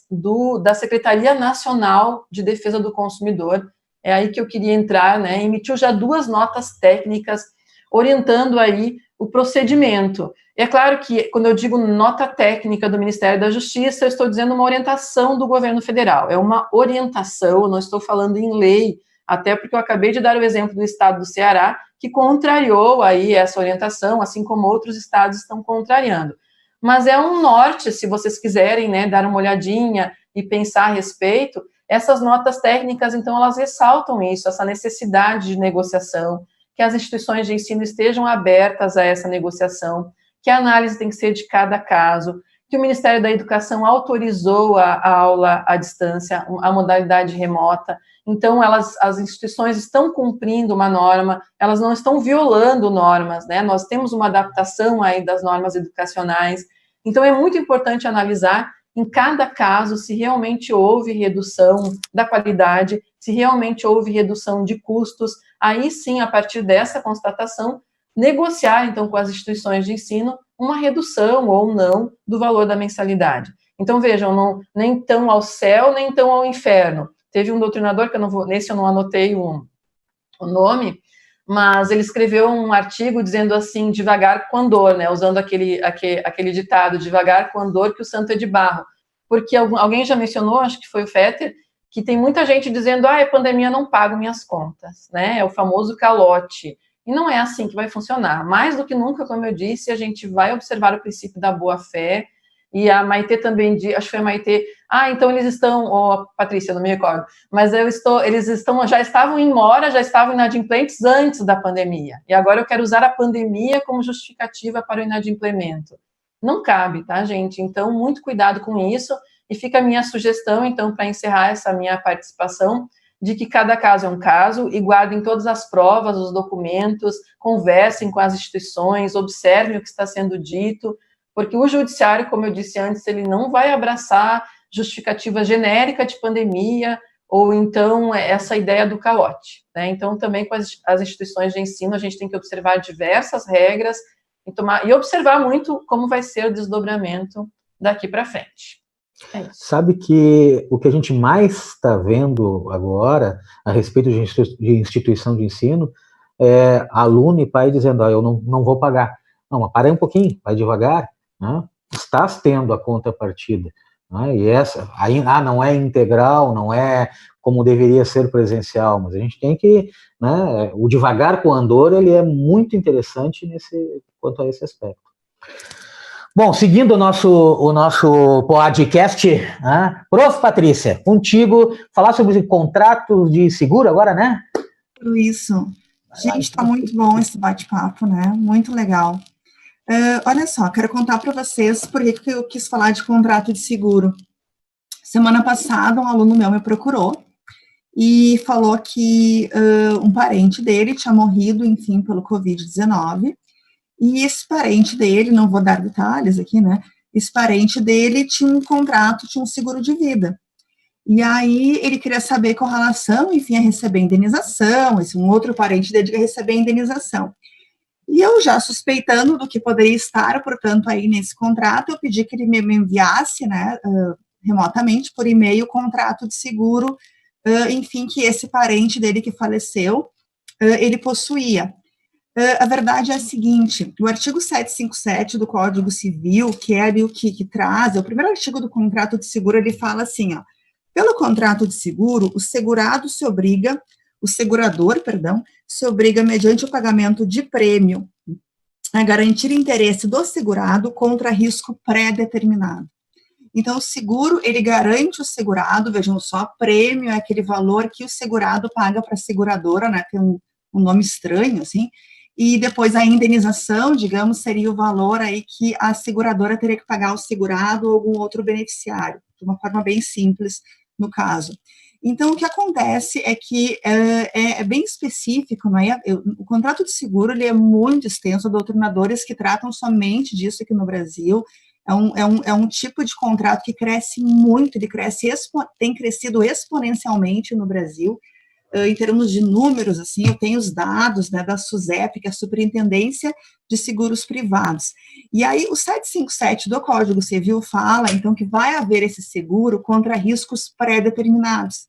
da Secretaria Nacional de Defesa do Consumidor. É aí que eu queria entrar, né? Emitiu já 2 notas técnicas orientando aí o procedimento. É claro que, quando eu digo nota técnica do Ministério da Justiça, eu estou dizendo uma orientação do governo federal. É uma orientação, eu não estou falando em lei, até porque eu acabei de dar o exemplo do estado do Ceará, que contrariou aí essa orientação, assim como outros estados estão contrariando. Mas é um norte, se vocês quiserem, né, dar uma olhadinha e pensar a respeito. Essas notas técnicas, então, elas ressaltam isso, essa necessidade de negociação, que as instituições de ensino estejam abertas a essa negociação, que a análise tem que ser de cada caso, que o Ministério da Educação autorizou a aula à distância, a modalidade remota. Então, as instituições estão cumprindo uma norma, elas não estão violando normas, né? Nós temos uma adaptação aí das normas educacionais. Então, é muito importante analisar em cada caso se realmente houve redução da qualidade, se realmente houve redução de custos. Aí sim, a partir dessa constatação, negociar, então, com as instituições de ensino uma redução ou não do valor da mensalidade. Então, vejam, nem tão ao céu, nem tão ao inferno. Teve um doutrinador, que nesse eu não anotei o nome, mas ele escreveu um artigo dizendo assim, devagar com andor, né, usando aquele ditado, devagar com andor que o santo é de barro. Porque alguém já mencionou, acho que foi o Fetter, que tem muita gente dizendo, a pandemia não paga minhas contas, né, é o famoso calote. E não é assim que vai funcionar. Mais do que nunca, como eu disse, a gente vai observar o princípio da boa-fé, e a Maitê também, acho que foi a Maitê, então eles estão, Patrícia, não me recordo, mas já estavam em mora, já estavam inadimplentes antes da pandemia, e agora eu quero usar a pandemia como justificativa para o inadimplemento. Não cabe, tá, gente? Então, muito cuidado com isso, e fica a minha sugestão, então, para encerrar essa minha participação, de que cada caso é um caso, e guardem todas as provas, os documentos, conversem com as instituições, observem o que está sendo dito, porque o judiciário, como eu disse antes, ele não vai abraçar justificativa genérica de pandemia, ou então essa ideia do calote, né? Então, também com as instituições de ensino, a gente tem que observar diversas regras, e observar muito como vai ser o desdobramento daqui para frente. Sabe que o que a gente mais está vendo agora a respeito de instituição de ensino é aluno e pai dizendo, eu não vou pagar. Não, mas para aí um pouquinho, vai devagar, né? Estás tendo a contrapartida, né? E essa, aí, não é integral, não é como deveria ser presencial, mas a gente tem que, né, o devagar com o andor, ele é muito interessante quanto a esse aspecto. Bom, seguindo o nosso podcast, né? Prof. Patrícia, contigo, falar sobre contratos de seguro agora, né? Isso. Gente, está muito bom esse bate-papo, né? Muito legal. Olha só, quero contar para vocês por que eu quis falar de contrato de seguro. Semana passada, um aluno meu me procurou e falou que um parente dele tinha morrido, enfim, pelo Covid-19, e esse parente dele, não vou dar detalhes aqui, né, esse parente dele tinha um contrato, tinha um seguro de vida. E aí ele queria saber com relação, enfim, a receber indenização, um outro parente dele ia receber indenização. E eu já suspeitando do que poderia estar, portanto, aí nesse contrato, eu pedi que ele me enviasse, né, remotamente, por e-mail, o contrato de seguro, enfim, que esse parente dele que faleceu, ele possuía. A verdade é a seguinte, o artigo 757 do Código Civil, que é ali o que traz, é o primeiro artigo do contrato de seguro, ele fala assim, pelo contrato de seguro, o segurador, se obriga, mediante o pagamento de prêmio, a garantir interesse do segurado contra risco pré-determinado. Então, o seguro, ele garante o segurado, vejam só, prêmio é aquele valor que o segurado paga para a seguradora, né, tem um nome estranho, assim, e depois a indenização, digamos, seria o valor aí que a seguradora teria que pagar ao segurado ou algum outro beneficiário, de uma forma bem simples no caso. Então, o que acontece é que é bem específico, não é? O contrato de seguro, ele é muito extenso, há doutrinadores que tratam somente disso aqui no Brasil. É um tipo de contrato que cresce muito, ele tem crescido exponencialmente no Brasil, em termos de números, assim, eu tenho os dados, né, da SUSEP, que é a Superintendência de Seguros Privados. E aí, o 757 do Código Civil fala, então, que vai haver esse seguro contra riscos pré-determinados.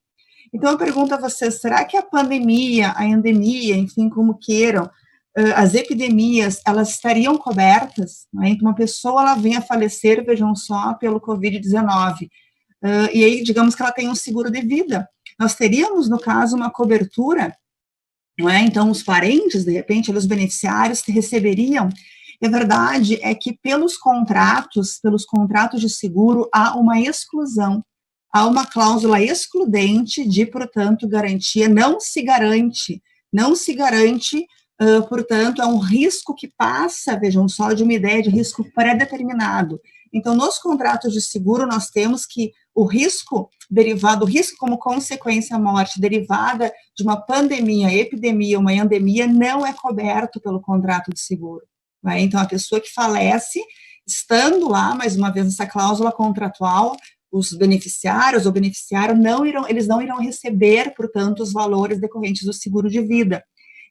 Então, eu pergunto a vocês, será que a pandemia, a endemia, enfim, como queiram, as epidemias, elas estariam cobertas? Né? Então, uma pessoa, ela vem a falecer, vejam só, pelo Covid-19, e aí, digamos que ela tem um seguro de vida. Nós teríamos, no caso, uma cobertura, não é? Então, os parentes, de repente, os beneficiários receberiam. E a verdade é que pelos contratos de seguro, há uma exclusão, há uma cláusula excludente de, portanto, garantia, não se garante, portanto, é um risco que passa, vejam só, de uma ideia de risco pré-determinado. Então, nos contratos de seguro, nós temos que o risco derivado, o risco como consequência à morte derivada de uma pandemia, epidemia, uma endemia, não é coberto pelo contrato de seguro. Né? Então, a pessoa que falece, estando lá, mais uma vez, essa cláusula contratual, os beneficiários ou beneficiário eles não irão receber, portanto, os valores decorrentes do seguro de vida.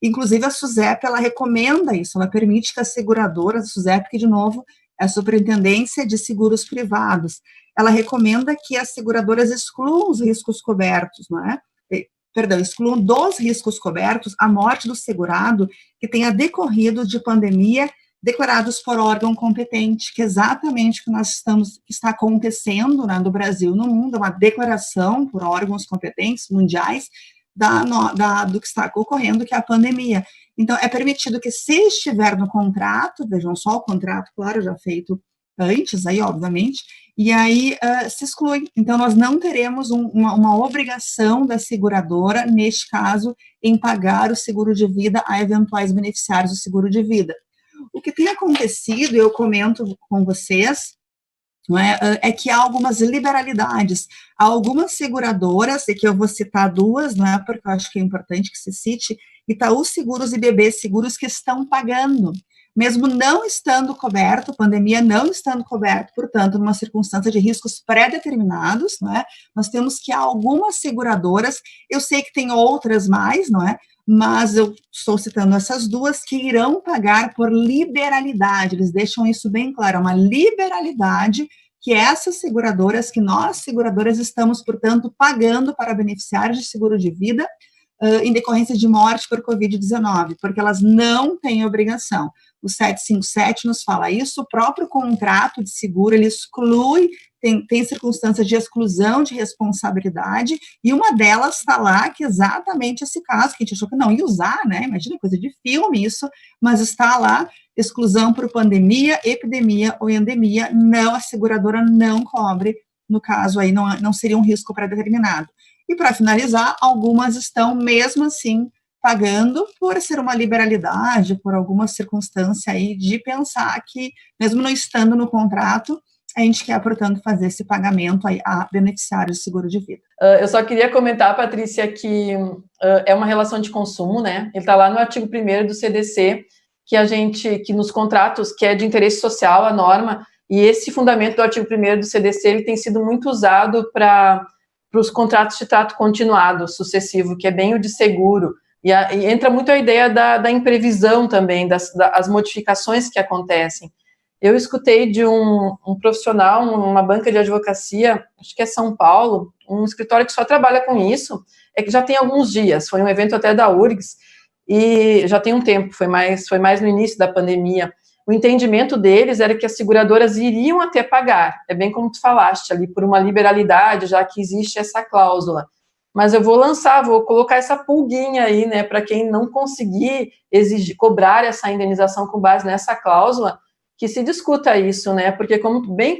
Inclusive, a SUSEP, ela recomenda isso, ela permite que as seguradoras, a SUSEP, que, de novo, é a Superintendência de Seguros Privados, ela recomenda que as seguradoras excluam os riscos cobertos, não é? Excluam dos riscos cobertos a morte do segurado que tenha decorrido de pandemia declarados por órgão competente, que é exatamente o que está acontecendo, né, no Brasil e no mundo, uma declaração por órgãos competentes mundiais do que está ocorrendo, que é a pandemia. Então, é permitido que, se estiver no contrato, vejam só o contrato, claro, já feito antes, aí, obviamente, e aí se exclui. Então, nós não teremos uma obrigação da seguradora, neste caso, em pagar o seguro de vida a eventuais beneficiários do seguro de vida. O que tem acontecido, eu comento com vocês, não é que há algumas liberalidades, há algumas seguradoras, e que eu vou citar duas, não é, porque eu acho que é importante que se cite, Itaú Seguros e BB Seguros, que estão pagando, mesmo não estando coberto, pandemia não estando coberto, portanto, numa circunstância de riscos pré-determinados, não é? Nós temos que há algumas seguradoras, eu sei que tem outras mais, não é? Mas eu estou citando essas duas que irão pagar por liberalidade, eles deixam isso bem claro, é uma liberalidade que essas seguradoras, que nós seguradoras estamos, portanto, pagando para beneficiários de seguro de vida em decorrência de morte por Covid-19, porque elas não têm obrigação. O 757 nos fala isso, o próprio contrato de seguro, ele exclui, tem circunstâncias de exclusão de responsabilidade, e uma delas está lá, que é exatamente esse caso, que a gente achou que não ia usar, né, imagina, coisa de filme isso, mas está lá, exclusão por pandemia, epidemia ou endemia, não, a seguradora não cobre, no caso aí não seria um risco pré-determinado. E para finalizar, algumas estão mesmo assim pagando por ser uma liberalidade, por alguma circunstância aí de pensar que, mesmo não estando no contrato, a gente quer, portanto, fazer esse pagamento aí a beneficiários de seguro de vida. Eu só queria comentar, Patrícia, que é uma relação de consumo, né? Ele está lá no artigo 1º do CDC, que nos contratos, que é de interesse social, a norma, e esse fundamento do artigo 1º do CDC, ele tem sido muito usado para os contratos de trato continuado, sucessivo, que é bem o de seguro, e entra muito a ideia da imprevisão também, das modificações que acontecem. Eu escutei de um profissional, uma banca de advocacia, acho que é São Paulo, um escritório que só trabalha com isso, é que já tem alguns dias, foi um evento até da URGS, e já tem um tempo, foi mais no início da pandemia. O entendimento deles era que as seguradoras iriam até pagar, é bem como tu falaste ali, por uma liberalidade, já que existe essa cláusula. Mas eu vou colocar essa pulguinha aí, né, para quem não conseguir cobrar essa indenização com base nessa cláusula, que se discuta isso, né, porque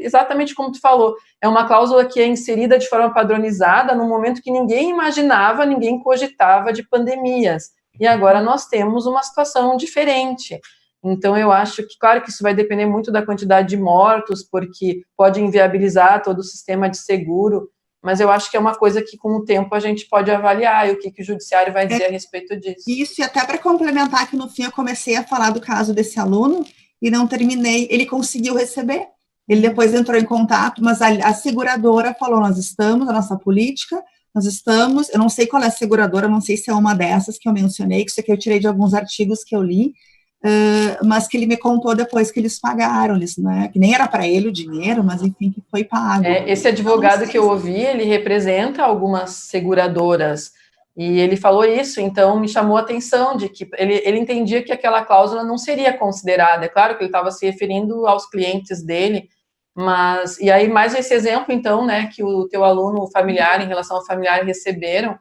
exatamente como tu falou, é uma cláusula que é inserida de forma padronizada no momento que ninguém imaginava, ninguém cogitava de pandemias, e agora nós temos uma situação diferente. Então, eu acho que, claro que isso vai depender muito da quantidade de mortos, porque pode inviabilizar todo o sistema de seguro, mas eu acho que é uma coisa que, com o tempo, a gente pode avaliar, e o que o judiciário vai dizer a respeito disso. Isso, e até para complementar, que no fim eu comecei a falar do caso desse aluno, e não terminei, ele conseguiu receber, ele depois entrou em contato, mas a seguradora falou, nós estamos, a nossa política, nós estamos, eu não sei qual é a seguradora, não sei se é uma dessas que eu mencionei, que isso aqui eu tirei de alguns artigos que eu li, mas que ele me contou depois que eles pagaram, né, que nem era para ele o dinheiro, mas enfim, que foi pago. Esse advogado que eu ouvi, ele representa algumas seguradoras, e ele falou isso, então me chamou a atenção de que ele entendia que aquela cláusula não seria considerada. É claro que ele estava se referindo aos clientes dele, mas, e aí mais esse exemplo, então, né, que o teu aluno familiar, em relação ao familiar, receberam,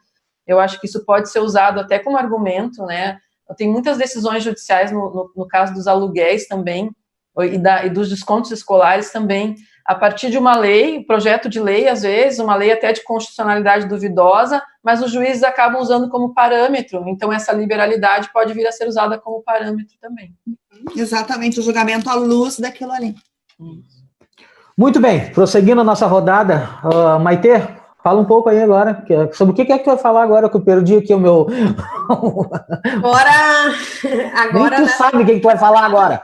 eu acho que isso pode ser usado até como argumento, né. Tem muitas decisões judiciais, no caso dos aluguéis também, e dos descontos escolares também, a partir de uma lei, projeto de lei, às vezes, uma lei até de constitucionalidade duvidosa, mas os juízes acabam usando como parâmetro, então essa liberalidade pode vir a ser usada como parâmetro também. Exatamente, o julgamento à luz daquilo ali. Muito bem, prosseguindo a nossa rodada, Maite, fala um pouco aí agora, sobre o que é que tu vai falar agora, que eu perdi aqui o meu... Agora Nem tu sabe o que tu vai falar agora.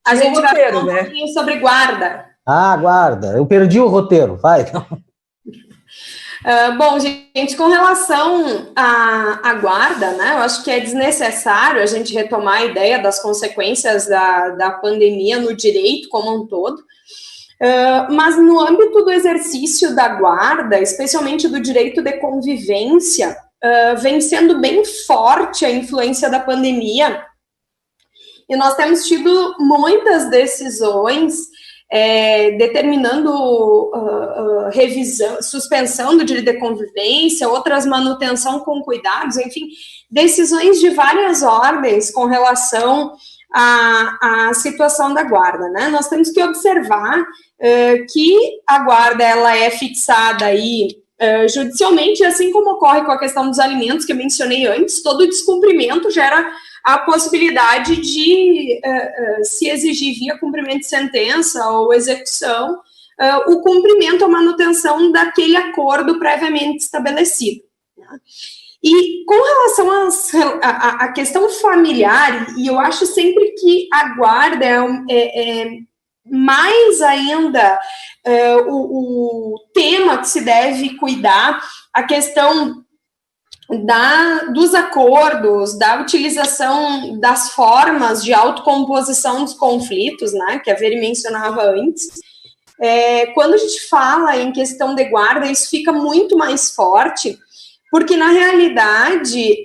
A gente vai falar um né? pouquinho sobre guarda. Guarda, eu perdi o roteiro, vai. Bom, gente, com relação à guarda, né, eu acho que é desnecessário a gente retomar a ideia das consequências da pandemia no direito como um todo, mas no âmbito do exercício da guarda, especialmente do direito de convivência, vem sendo bem forte a influência da pandemia, e nós temos tido muitas decisões determinando revisão, suspensão do direito de convivência, outras manutenção com cuidados, enfim, decisões de várias ordens com relação à situação da guarda, né? Nós temos que observar que a guarda ela é fixada aí judicialmente, assim como ocorre com a questão dos alimentos que eu mencionei antes, todo descumprimento gera a possibilidade de se exigir via cumprimento de sentença ou execução o cumprimento ou manutenção daquele acordo previamente estabelecido. Né? E com relação à questão familiar, e eu acho sempre que a guarda é mais ainda o tema que se deve cuidar, a questão dos acordos, da utilização das formas de autocomposição dos conflitos, né, que a Veri mencionava antes. Quando a gente fala em questão de guarda, isso fica muito mais forte, porque, na realidade,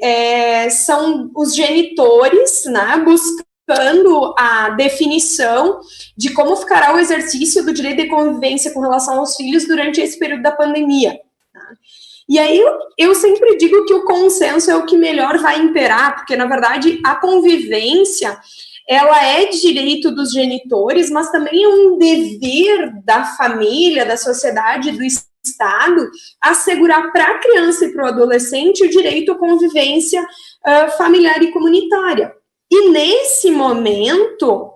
são os genitores, né, buscando a definição de como ficará o exercício do direito de convivência com relação aos filhos durante esse período da pandemia. Tá? E aí eu sempre digo que o consenso é o que melhor vai imperar, porque, na verdade, a convivência, ela é de direito dos genitores, mas também é um dever da família, da sociedade, do Estado, assegurar para a criança e para o adolescente o direito à convivência familiar e comunitária. E, nesse momento,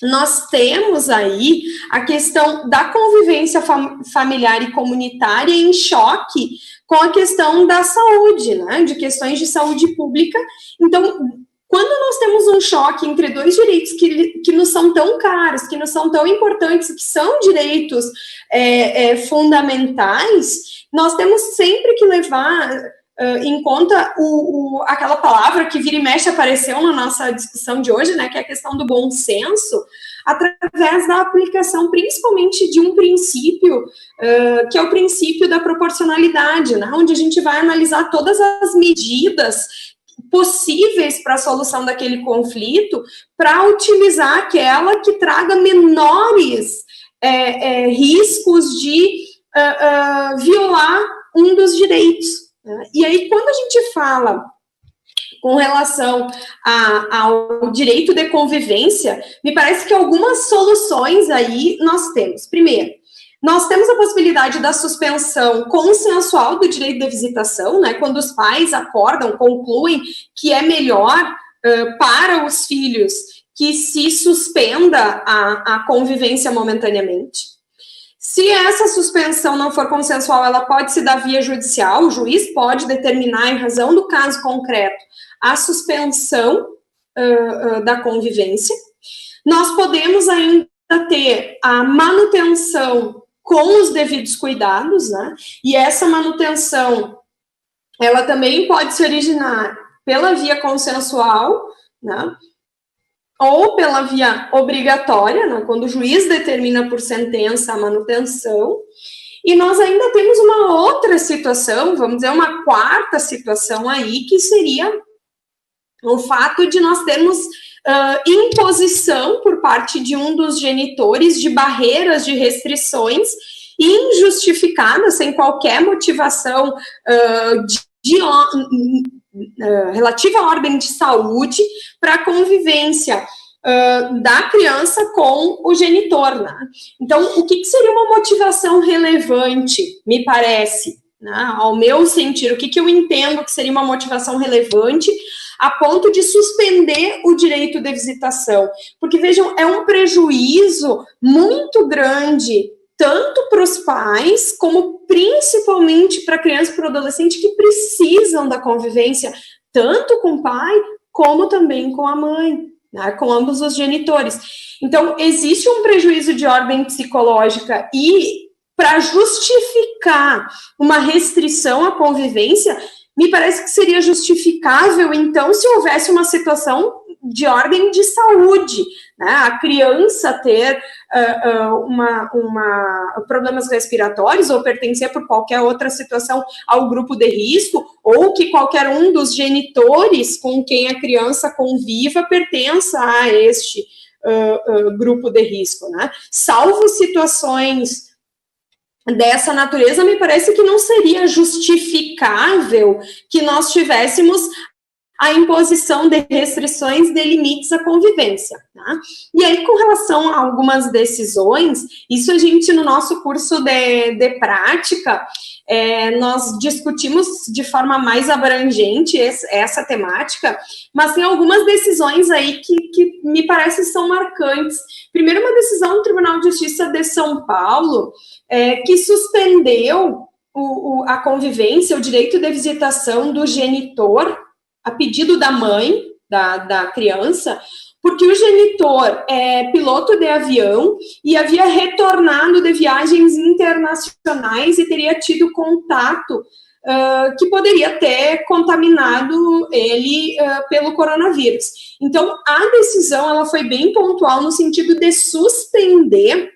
nós temos aí a questão da convivência familiar e comunitária em choque com a questão da saúde, né, de questões de saúde pública. Então, quando nós temos um choque entre dois direitos que nos são tão caros, que nos são tão importantes, que são direitos fundamentais, nós temos sempre que levar em conta aquela palavra que vira e mexe apareceu na nossa discussão de hoje, né, que é a questão do bom senso, através da aplicação principalmente de um princípio, que é o princípio da proporcionalidade, né, onde a gente vai analisar todas as medidas possíveis para a solução daquele conflito, para utilizar aquela que traga menores riscos de violar um dos direitos. E aí, quando a gente fala com relação ao direito de convivência, me parece que algumas soluções aí nós temos. Primeiro, nós temos a possibilidade da suspensão consensual do direito de visitação, né, quando os pais acordam, concluem que é melhor para os filhos que se suspenda a convivência momentaneamente. Se essa suspensão não for consensual, ela pode se dar via judicial, o juiz pode determinar, em razão do caso concreto, a suspensão da convivência. Nós podemos ainda ter a manutenção com os devidos cuidados, né? E essa manutenção, ela também pode se originar pela via consensual, né? Ou pela via obrigatória, né? Quando o juiz determina por sentença a manutenção. E nós ainda temos uma outra situação, vamos dizer, uma quarta situação aí, que seria o fato de nós termos imposição por parte de um dos genitores de barreiras, de restrições injustificadas, sem qualquer motivação relativa à ordem de saúde, para a convivência da criança com o genitor, né? Então, o que seria uma motivação relevante, me parece, né? Ao meu sentir, o que eu entendo que seria uma motivação relevante a ponto de suspender o direito de visitação? Porque, vejam, é um prejuízo muito grande, tanto para os pais, como principalmente para a criança e para o adolescente, que precisam da convivência, tanto com o pai, como também com a mãe, né, com ambos os genitores. Então, existe um prejuízo de ordem psicológica e, para justificar uma restrição à convivência, me parece que seria justificável, então, se houvesse uma situação de ordem de saúde, né? A criança ter problemas respiratórios ou pertencer por qualquer outra situação ao grupo de risco, ou que qualquer um dos genitores com quem a criança conviva pertença a este grupo de risco, né? Salvo situações dessa natureza, me parece que não seria justificável que nós tivéssemos a imposição de restrições de limites à convivência, tá? E aí, com relação a algumas decisões, isso a gente, no nosso curso de prática, nós discutimos de forma mais abrangente essa temática, mas tem algumas decisões aí que me parecem são marcantes. Primeiro, uma decisão do Tribunal de Justiça de São Paulo, que suspendeu a convivência, o direito de visitação do genitor, a pedido da mãe, da criança, porque o genitor é piloto de avião e havia retornado de viagens internacionais e teria tido contato que poderia ter contaminado ele pelo coronavírus. Então, a decisão ela foi bem pontual no sentido de suspender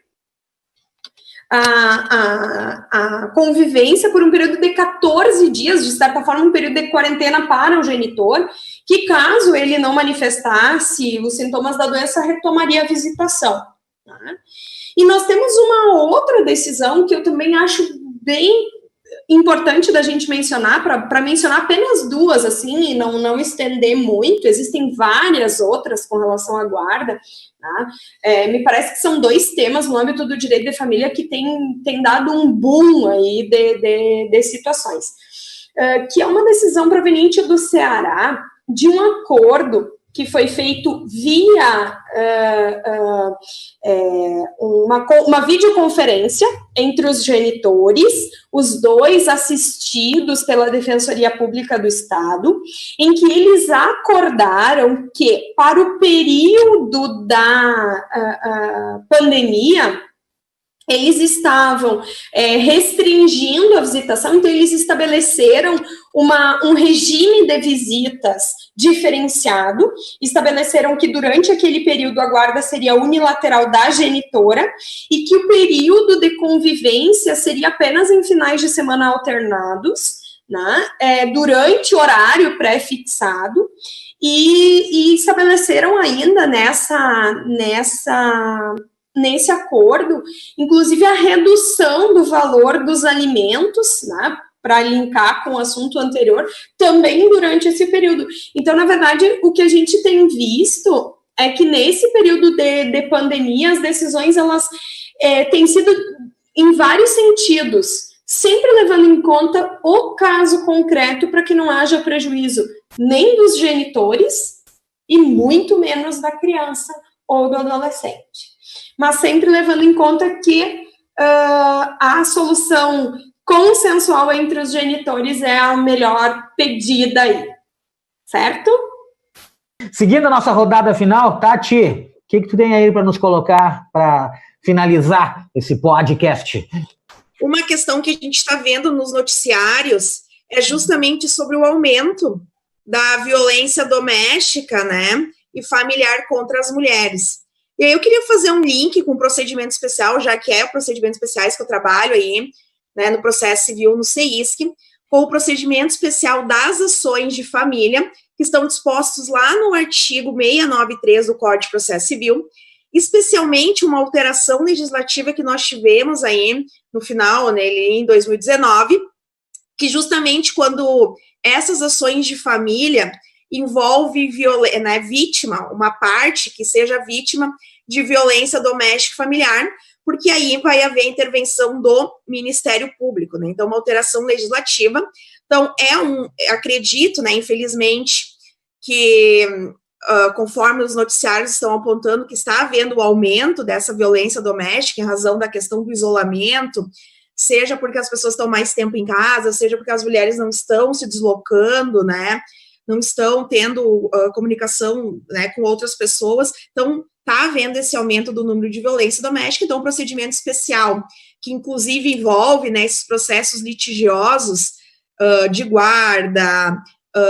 a convivência por um período de 14 dias, de certa forma, um período de quarentena para o genitor, que caso ele não manifestasse os sintomas da doença, retomaria a visitação. Tá? E nós temos uma outra decisão que eu também acho bem importante da gente mencionar, para mencionar apenas duas, assim, e não estender muito, existem várias outras com relação à guarda, tá? Me parece que são dois temas no âmbito do direito de família que tem dado um boom aí de situações, que é uma decisão proveniente do Ceará, de um acordo que foi feito via uma videoconferência entre os genitores, os dois assistidos pela Defensoria Pública do Estado, em que eles acordaram que, para o período da pandemia, eles estavam restringindo a visitação, então eles estabeleceram um regime de visitas diferenciado, estabeleceram que durante aquele período a guarda seria unilateral da genitora e que o período de convivência seria apenas em finais de semana alternados, né, durante horário pré-fixado, e estabeleceram ainda nesse acordo, inclusive a redução do valor dos alimentos, né, para linkar com o assunto anterior, também durante esse período. Então, na verdade, o que a gente tem visto é que nesse período de pandemia, as decisões, elas têm sido em vários sentidos, sempre levando em conta o caso concreto para que não haja prejuízo nem dos genitores e muito menos da criança ou do adolescente. Mas sempre levando em conta que a solução consensual entre os genitores é a melhor pedida aí, certo? Seguindo a nossa rodada final, Tati, o que tu tem aí para nos colocar, para finalizar esse podcast? Uma questão que a gente está vendo nos noticiários é justamente sobre o aumento da violência doméstica, né, e familiar contra as mulheres. E aí eu queria fazer um link com o procedimento especial, já que é o procedimento especiais que eu trabalho aí, né, no processo civil no CEISC, com o procedimento especial das ações de família, que estão dispostos lá no artigo 693 do Código de Processo Civil, especialmente uma alteração legislativa que nós tivemos aí no final, né, em 2019, que justamente quando essas ações de família envolve né, vítima, uma parte que seja vítima de violência doméstica e familiar, porque aí vai haver intervenção do Ministério Público, né? Então, uma alteração legislativa. Então, acredito, né, infelizmente, que conforme os noticiários estão apontando que está havendo o aumento dessa violência doméstica em razão da questão do isolamento, seja porque as pessoas estão mais tempo em casa, seja porque as mulheres não estão se deslocando, né, não estão tendo comunicação, né, com outras pessoas, então está havendo esse aumento do número de violência doméstica. Então um procedimento especial, que inclusive envolve, né, esses processos litigiosos de guarda,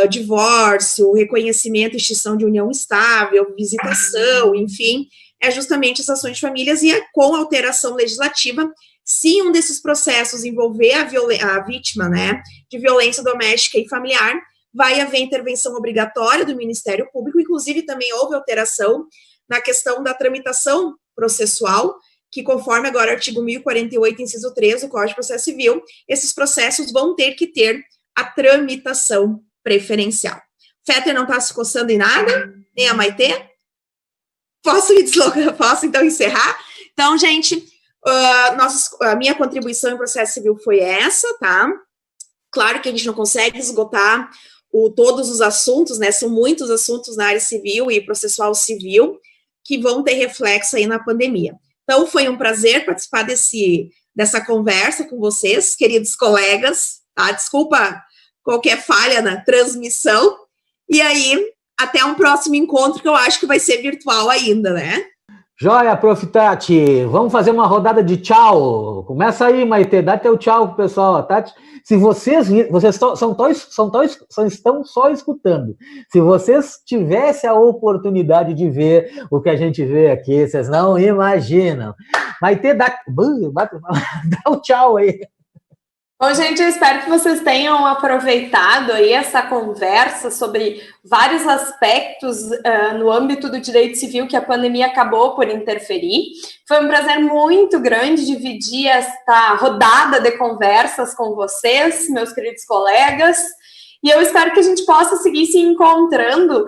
divórcio, reconhecimento e extinção de união estável, visitação, enfim, é justamente as ações de famílias, e com alteração legislativa, se um desses processos envolver a vítima, né, de violência doméstica e familiar, vai haver intervenção obrigatória do Ministério Público. Inclusive também houve alteração na questão da tramitação processual, que conforme agora o artigo 1048, inciso 3 do Código de Processo Civil, esses processos vão ter que ter a tramitação preferencial. Fetter não está se coçando em nada, nem a Maitê? Posso me deslocar? Posso então encerrar? Então, gente, a minha contribuição em processo civil foi essa, tá? Claro que a gente não consegue esgotar todos os assuntos, né? São muitos assuntos na área civil e processual civil que vão ter reflexo aí na pandemia. Então, foi um prazer participar dessa conversa com vocês, queridos colegas, tá? Desculpa qualquer falha na transmissão. E aí, até um próximo encontro, que eu acho que vai ser virtual ainda, né? Joia, Prof. Tati, vamos fazer uma rodada de tchau. Começa aí, Maitê, dá teu tchau pro pessoal, Tati. Se vocês estão só escutando, se vocês tivessem a oportunidade de ver o que a gente vê aqui, vocês não imaginam. Maitê, dá o tchau aí. Bom, gente, eu espero que vocês tenham aproveitado aí essa conversa sobre vários aspectos no âmbito do direito civil que a pandemia acabou por interferir. Foi um prazer muito grande dividir esta rodada de conversas com vocês, meus queridos colegas. E eu espero que a gente possa seguir se encontrando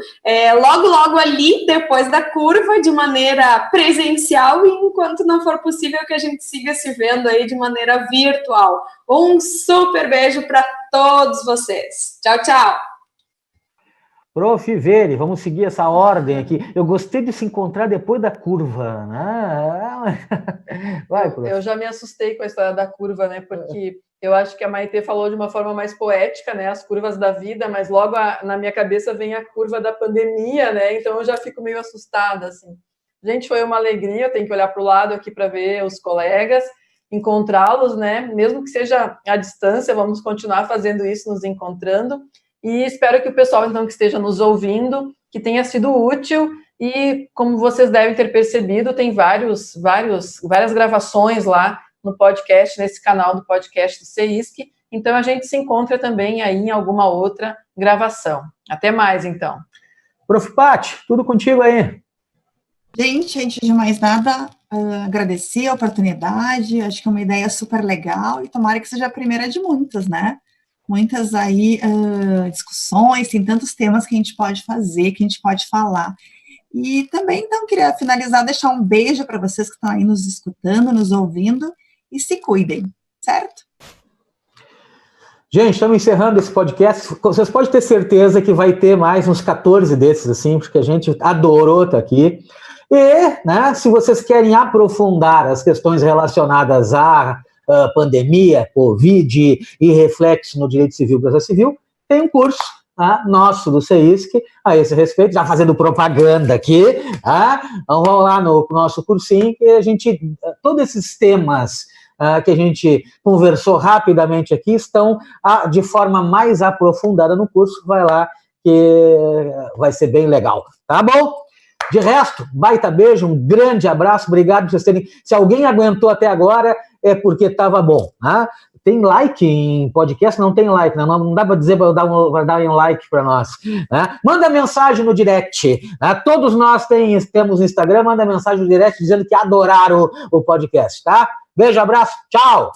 logo ali, depois da curva, de maneira presencial, e enquanto não for possível que a gente siga se vendo aí de maneira virtual. Um super beijo para todos vocês. Tchau, tchau. Prof. Veri, vamos seguir essa ordem aqui. Eu gostei de se encontrar depois da curva, né? Vai, prof. Eu já me assustei com a história da curva, né? Porque eu acho que a Maitê falou de uma forma mais poética, né? As curvas da vida, mas logo na minha cabeça vem a curva da pandemia, né? Então eu já fico meio assustada, assim. Gente, foi uma alegria, eu tenho que olhar para o lado aqui para ver os colegas, encontrá-los, né? Mesmo que seja à distância, vamos continuar fazendo isso, nos encontrando. E espero que o pessoal, então, que esteja nos ouvindo, que tenha sido útil. E, como vocês devem ter percebido, tem várias gravações lá no podcast, nesse canal do podcast do CEISC. Então, a gente se encontra também aí em alguma outra gravação. Até mais, então. Prof. Pati, tudo contigo aí. Gente, antes de mais nada, agradecer a oportunidade. Acho que é uma ideia super legal e tomara que seja a primeira de muitas, né? Muitas aí discussões, tem tantos temas que a gente pode fazer, que a gente pode falar. E também, então, queria finalizar, deixar um beijo para vocês que estão aí nos escutando, nos ouvindo, e se cuidem, certo? Gente, estamos encerrando esse podcast. Vocês podem ter certeza que vai ter mais uns 14 desses, assim, porque a gente adorou estar aqui. E, né, se vocês querem aprofundar as questões relacionadas à pandemia, Covid e reflexo no direito civil e processo civil, tem um curso nosso do CEISC a esse respeito, já fazendo propaganda aqui, então vamos lá no nosso cursinho, que a gente, todos esses temas que a gente conversou rapidamente aqui estão de forma mais aprofundada no curso, vai lá que vai ser bem legal, tá bom? De resto, baita beijo, um grande abraço, obrigado por vocês terem, se alguém aguentou até agora, é porque estava bom, Tem like em podcast? Não tem like, né? Não dá para dizer para dar um like para nós. Manda mensagem no direct. Todos nós temos Instagram, manda mensagem no direct dizendo que adoraram o podcast, tá? Beijo, abraço, tchau!